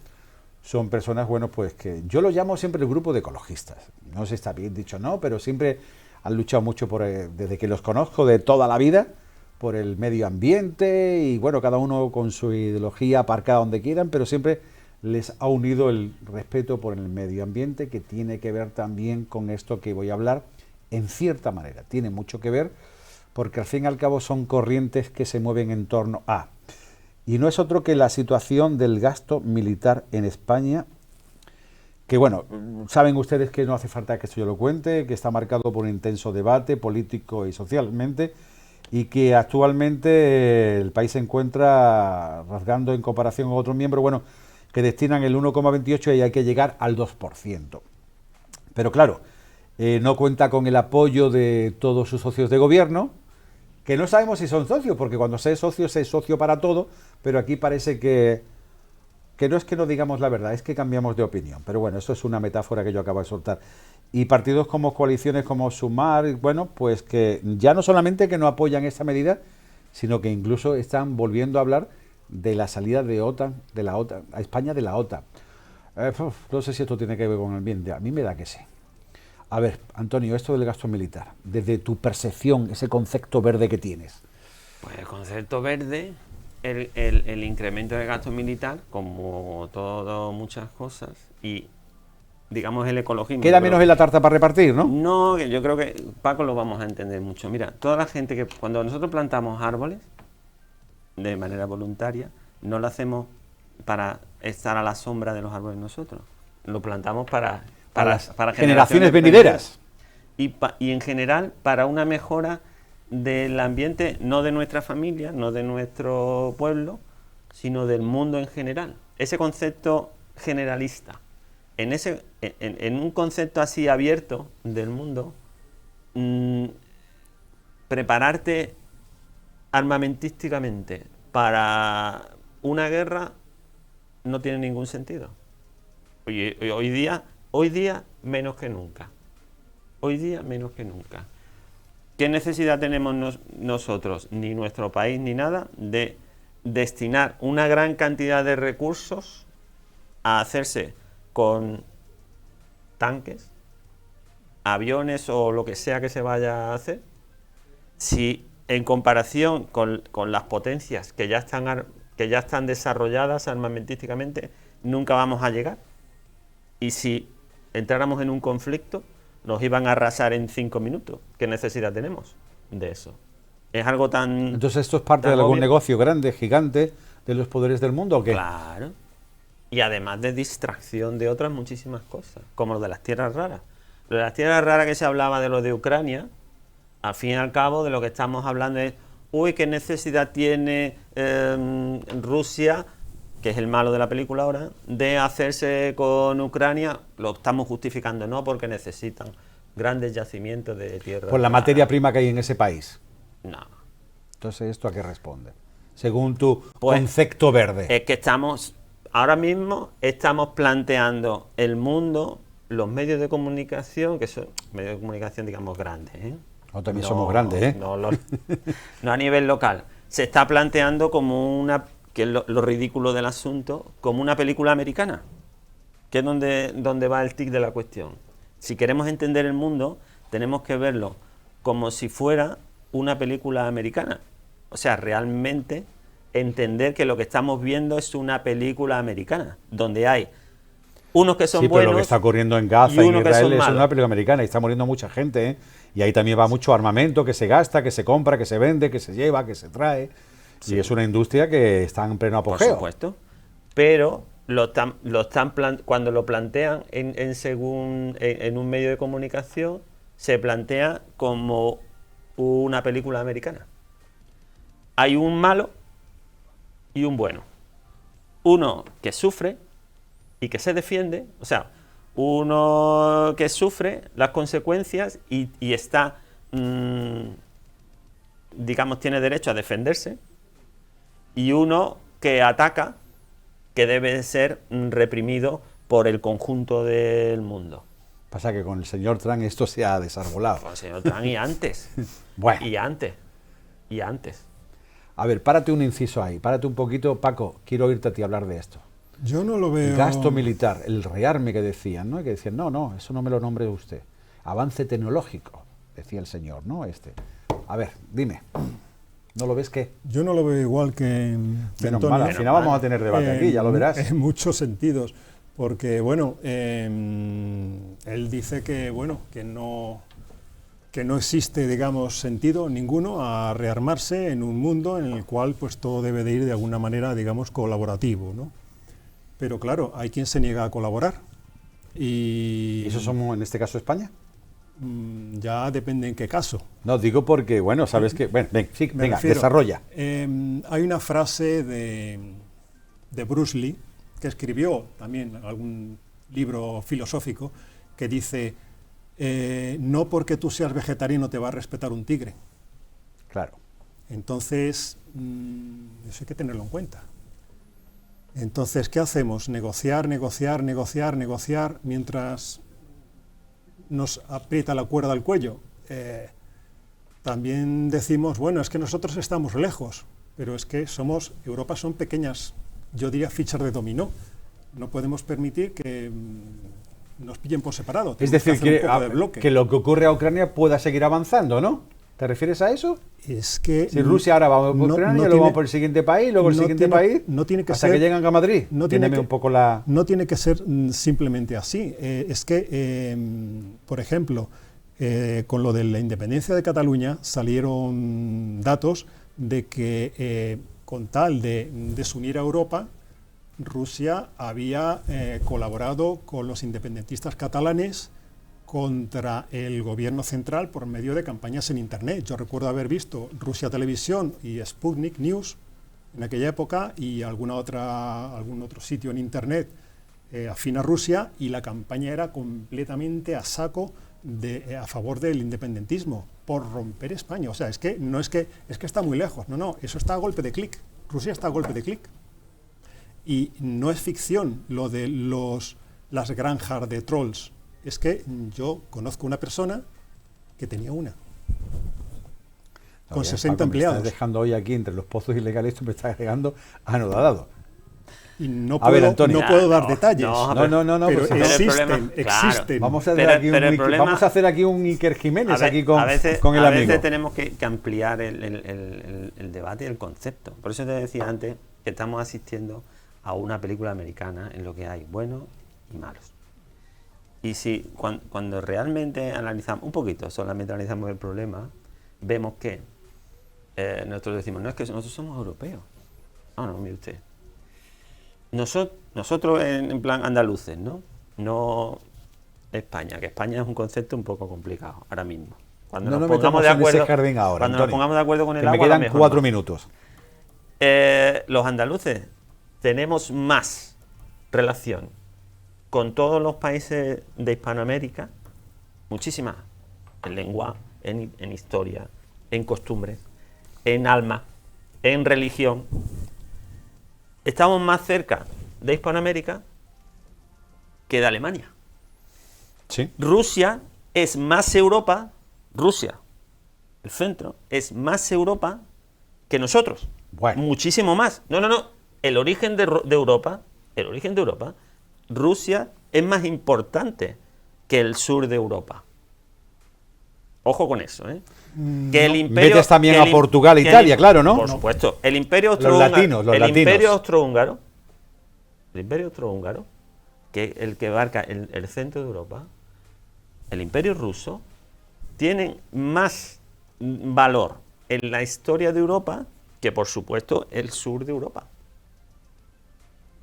son personas, bueno, pues que yo lo llamo siempre el grupo de ecologistas. No sé si está bien dicho o no, pero siempre han luchado mucho desde que los conozco de toda la vida, por el medio ambiente y, bueno, cada uno con su ideología aparcada donde quieran, pero siempre les ha unido el respeto por el medio ambiente, que tiene que ver también con esto que voy a hablar, en cierta manera. Tiene mucho que ver, porque al fin y al cabo son corrientes que se mueven en torno a... Y no es otro que la situación del gasto militar en España, que bueno, saben ustedes que no hace falta que esto yo lo cuente, que está marcado por un intenso debate político y socialmente, y que actualmente el país se encuentra rasgando en comparación con otros miembros, bueno, que destinan el 1,28 y hay que llegar al 2%. Pero claro, no cuenta con el apoyo de todos sus socios de gobierno, que no sabemos si son socios, porque cuando se es socio para todo, pero aquí parece que no es que no digamos la verdad, es que cambiamos de opinión. Pero bueno, eso es una metáfora que yo acabo de soltar. Y partidos como coaliciones como Sumar, bueno, pues que ya no solamente que no apoyan esta medida, sino que incluso están volviendo a hablar de la salida de la OTAN, a España de la OTAN. No sé si esto tiene que ver con el ambiente, a mí me da que sí. A ver, Antonio, esto del gasto militar, desde tu percepción, ese concepto verde que tienes. Pues el concepto verde, el incremento del gasto militar, como todo muchas cosas, y digamos el ecologismo. Queda menos en la tarta para repartir, ¿no? No, yo creo que Paco lo vamos a entender mucho. Mira, toda la gente que cuando nosotros plantamos árboles de manera voluntaria, no lo hacemos para estar a la sombra de los árboles nosotros, lo plantamos para generaciones venideras. Y en general para una mejora del ambiente, no de nuestra familia, no de nuestro pueblo, sino del mundo en general. Ese concepto generalista, en un concepto así abierto del mundo, prepararte armamentísticamente para una guerra no tiene ningún sentido. Hoy día menos que nunca. Hoy día menos que nunca. ¿Qué necesidad tenemos nosotros, ni nuestro país ni nada, de destinar una gran cantidad de recursos a hacerse con tanques, aviones o lo que sea que se vaya a hacer, si en comparación con las potencias que ya están desarrolladas armamentísticamente, nunca vamos a llegar? Y si entráramos en un conflicto, nos iban a arrasar en 5 minutos. ¿Qué necesidad tenemos de eso? Es algo tan... Entonces, ¿esto es parte de algún negocio grande, gigante, de los poderes del mundo o qué? Claro. Y además de distracción de otras muchísimas cosas, como lo de las tierras raras. Lo de las tierras raras que se hablaba de lo de Ucrania, al fin y al cabo de lo que estamos hablando es, uy, ¿qué necesidad tiene Rusia, que es el malo de la película ahora, de hacerse con Ucrania? Lo estamos justificando, no, porque necesitan grandes yacimientos de tierra. Por la materia prima que hay en ese país. No. Entonces, ¿esto a qué responde? Según tu concepto verde. Es que ahora mismo estamos planteando el mundo, los medios de comunicación, que son medios de comunicación, digamos, grandes, ¿eh? No, también somos grandes, ¿eh? No a nivel local. Se está planteando como que es lo ridículo del asunto, como una película americana, que es donde va el tic de la cuestión. Si queremos entender el mundo, tenemos que verlo como si fuera una película americana. O sea, realmente entender que lo que estamos viendo es una película americana, donde hay unos que son buenos. Sí, pero lo que está ocurriendo en Gaza y en Israel es una película americana y está muriendo mucha gente, ¿eh? Y ahí también va mucho armamento que se gasta, que se compra, que se vende, que se lleva, que se trae. Sí. Y es una industria que está en pleno apogeo. Por supuesto. Pero cuando lo plantean en un medio de comunicación, se plantea como una película americana. Hay un malo y un bueno. Uno que sufre y que se defiende, o sea, uno que sufre las consecuencias y está, digamos, tiene derecho a defenderse, y uno que ataca, que debe ser reprimido por el conjunto del mundo. Pasa que con el señor Trump esto se ha desarbolado. Con el señor Trump y antes. Bueno. Y antes. A ver, párate un inciso ahí, párate un poquito, Paco, quiero oírte a ti hablar de esto. Yo no lo veo... El gasto militar, el rearme que decían, ¿no? Que decían, no, eso no me lo nombre usted. Avance tecnológico, decía el señor, ¿no? A ver, dime, ¿no lo ves qué? Yo no lo veo igual que Menos mal, al final vamos a tener debate aquí, ya lo verás. En muchos sentidos, porque, bueno, él dice que, bueno, que no existe, digamos, sentido ninguno a rearmarse en un mundo en el cual, pues, todo debe de ir de alguna manera, digamos, colaborativo, ¿no? Pero claro, hay quien se niega a colaborar. ¿Y eso somos en este caso España? Ya depende en qué caso. No, digo porque, bueno, sabes que... Bueno, venga, desarrolla. Hay una frase de Bruce Lee, que escribió también algún libro filosófico, que dice, no porque tú seas vegetariano te va a respetar un tigre. Claro. Entonces, eso hay que tenerlo en cuenta. Entonces, ¿qué hacemos? Negociar mientras nos aprieta la cuerda al cuello. También decimos, bueno, es que nosotros estamos lejos, pero es que Europa son pequeñas, yo diría fichas de dominó. No podemos permitir que nos pillen por separado. Es decir, que lo que ocurre a Ucrania pueda seguir avanzando, ¿no? ¿Te refieres a eso? Es que... Si Rusia ahora va por Ucrania, luego vamos por el siguiente país, luego el siguiente país, no tiene que hasta ser, que llegan a Madrid. No tiene que ser simplemente así. Es que, por ejemplo, con lo de la independencia de Cataluña salieron datos de que con tal de desunir a Europa, Rusia había colaborado con los independentistas catalanes contra el gobierno central por medio de campañas en Internet. Yo recuerdo haber visto Rusia Televisión y Sputnik News en aquella época y algún otro sitio en Internet afín a Rusia, y la campaña era completamente a saco a favor del independentismo, por romper España. O sea, es que está muy lejos. No, eso está a golpe de clic. Rusia está a golpe de clic. Y no es ficción lo de las granjas de trolls Es que yo conozco una persona que tenía una. Con 60 Paco, empleados. Me estás dejando hoy aquí entre los pozos ilegales, esto me está agregando anodadado. Y no A ver, puedo, Antonio. no puedo dar detalles. No, pero pues, existen, pero claro. existen. Vamos a hacer aquí un Iker Jiménez aquí con el amigo. A veces tenemos que ampliar el debate y el concepto. Por eso te decía antes que estamos asistiendo a una película americana en lo que hay buenos y malos. Y si cuando realmente analizamos, un poquito, solamente analizamos el problema, vemos que nosotros decimos, no, es que nosotros somos europeos. No, mire usted. Nosotros en plan andaluces, no España, que España es un concepto un poco complicado ahora mismo. Cuando nos pongamos de acuerdo, cuando nos pongamos de acuerdo con el agua, me quedan 4 minutos. Los andaluces tenemos más relación con todos los países de Hispanoamérica, muchísimas, en lengua, en historia, en costumbres, en alma, en religión. Estamos más cerca de Hispanoamérica que de Alemania. Sí. Rusia es más Europa, Rusia, el centro, es más Europa que nosotros. Bueno. Muchísimo más. No. El origen de Europa, Rusia es más importante que el sur de Europa. Ojo con eso, ¿eh? Que el imperio, metes también a Portugal e Italia, claro, ¿no? Por supuesto. El imperio austrohúngaro. Los Imperio austrohúngaro, que es el que abarca el centro de Europa, el imperio ruso, tienen más valor en la historia de Europa que, por supuesto, el sur de Europa.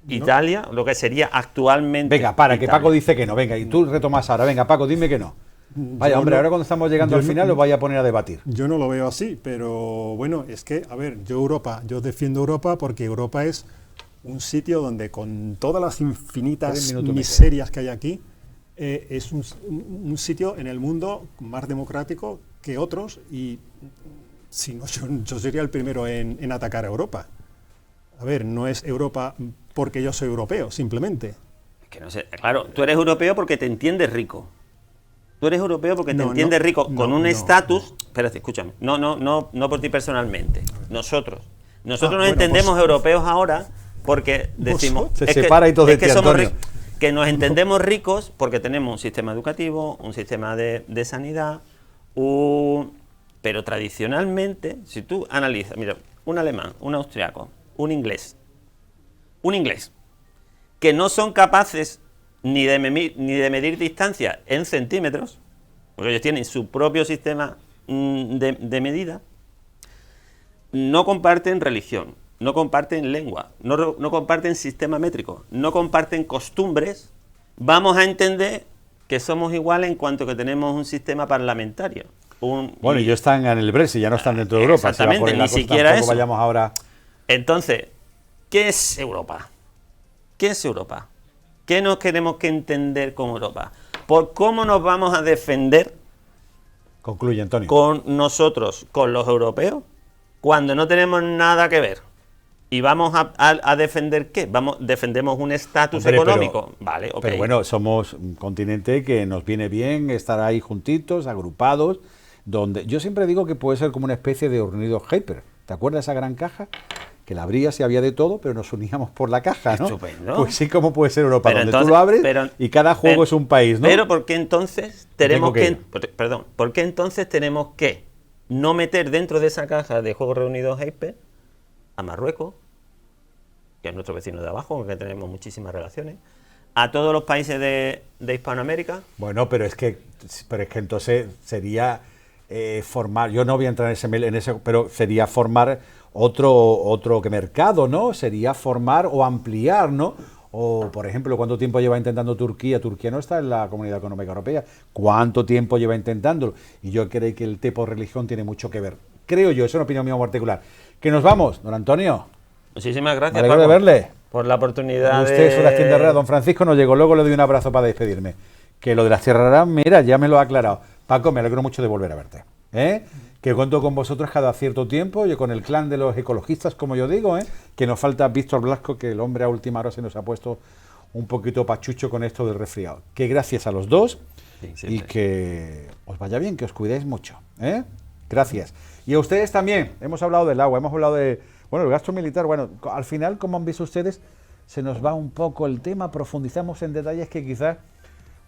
Italia, lo que sería actualmente. Venga, para, Italia. que Paco dice que no. Venga, y tú retomas ahora. Venga, Paco, dime que no. Vaya, hombre, ahora cuando estamos llegando al final os voy a poner a debatir. Yo no lo veo así, pero bueno, es que, a ver, yo defiendo Europa porque Europa es un sitio donde con todas las infinitas miserias que hay aquí, es un sitio en el mundo más democrático que otros y si no, yo sería el primero en atacar a Europa. A ver, no es Europa porque yo soy europeo, simplemente. Es que no sé, claro, tú eres europeo porque te entiendes rico. Tú eres europeo porque te entiendes rico con un estatus. Espérate, escúchame. No por ti personalmente. Nosotros nos entendemos europeos ahora porque decimos. Se separa y todo es que somos que nos entendemos ricos porque tenemos un sistema educativo, un sistema de sanidad, pero tradicionalmente, si tú analizas, mira, un alemán, un austriaco, un inglés, que no son capaces ni de medir distancia en centímetros, porque ellos tienen su propio sistema de medida, no comparten religión, no comparten lengua, no comparten sistema métrico, no comparten costumbres, vamos a entender que somos iguales en cuanto que tenemos un sistema parlamentario. Bueno, ellos están en el Brexit, ya no están dentro de Europa. Exactamente, ni siquiera eso. Vayamos ahora. Entonces, ¿qué es Europa? ¿Qué es Europa? ¿Qué nos queremos que entender como Europa? ¿Por cómo nos vamos a defender? Concluye, Antonio. Con nosotros, con los europeos, cuando no tenemos nada que ver. ¿Y vamos a defender qué? Defendemos un estatus económico. Vale, ok. Pero bueno, somos un continente que nos viene bien estar ahí juntitos, agrupados, donde yo siempre digo que puede ser como una especie de hornido Hyper. ¿Te acuerdas de esa gran caja? Que la abrías y había de todo, pero nos uníamos por la caja, ¿no? Estupendo. Pues sí, como puede ser Europa, pero donde entonces, tú lo abres y cada juego es un país, ¿no? Pero ¿por qué entonces tenemos ¿por qué entonces tenemos que no meter dentro de esa caja de juegos reunidos Hyper a Marruecos, que es nuestro vecino de abajo, con el que tenemos muchísimas relaciones, a todos los países de Hispanoamérica? Bueno, pero es que entonces sería formar, yo no voy a entrar en ese, pero sería formar otro que mercado, ¿no? Sería formar o ampliar, ¿no? O, por ejemplo, ¿cuánto tiempo lleva intentando Turquía? Turquía no está en la Comunidad Económica Europea. ¿Cuánto tiempo lleva intentándolo? Y yo creo que el tipo de religión tiene mucho que ver. Creo yo, es una opinión mía particular. ¿Que nos vamos, don Antonio? Muchísimas gracias, me alegro de verle. Por la oportunidad usted es una tienda rara. Don Francisco no llegó, luego le doy un abrazo para despedirme. Que lo de las tierras raras, mira, ya me lo ha aclarado. Paco, me alegro mucho de volver a verte. Que cuento con vosotros cada cierto tiempo, yo con el clan de los ecologistas, como yo digo, que nos falta Víctor Blasco, que el hombre a última hora se nos ha puesto un poquito pachucho con esto del resfriado. Que gracias a los dos sí, y que os vaya bien, que os cuidéis mucho. Gracias. Y a ustedes también. Hemos hablado del agua, hemos hablado de, bueno, el gasto militar. Bueno, al final, como han visto ustedes, se nos va un poco el tema, profundizamos en detalles que quizás,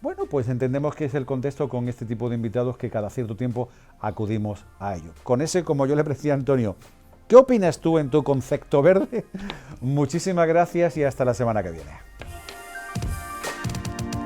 bueno, pues entendemos que es el contexto con este tipo de invitados que cada cierto tiempo acudimos a ello. Con ese, como yo le decía a Antonio, ¿qué opinas tú en tu concepto verde? Muchísimas gracias y hasta la semana que viene.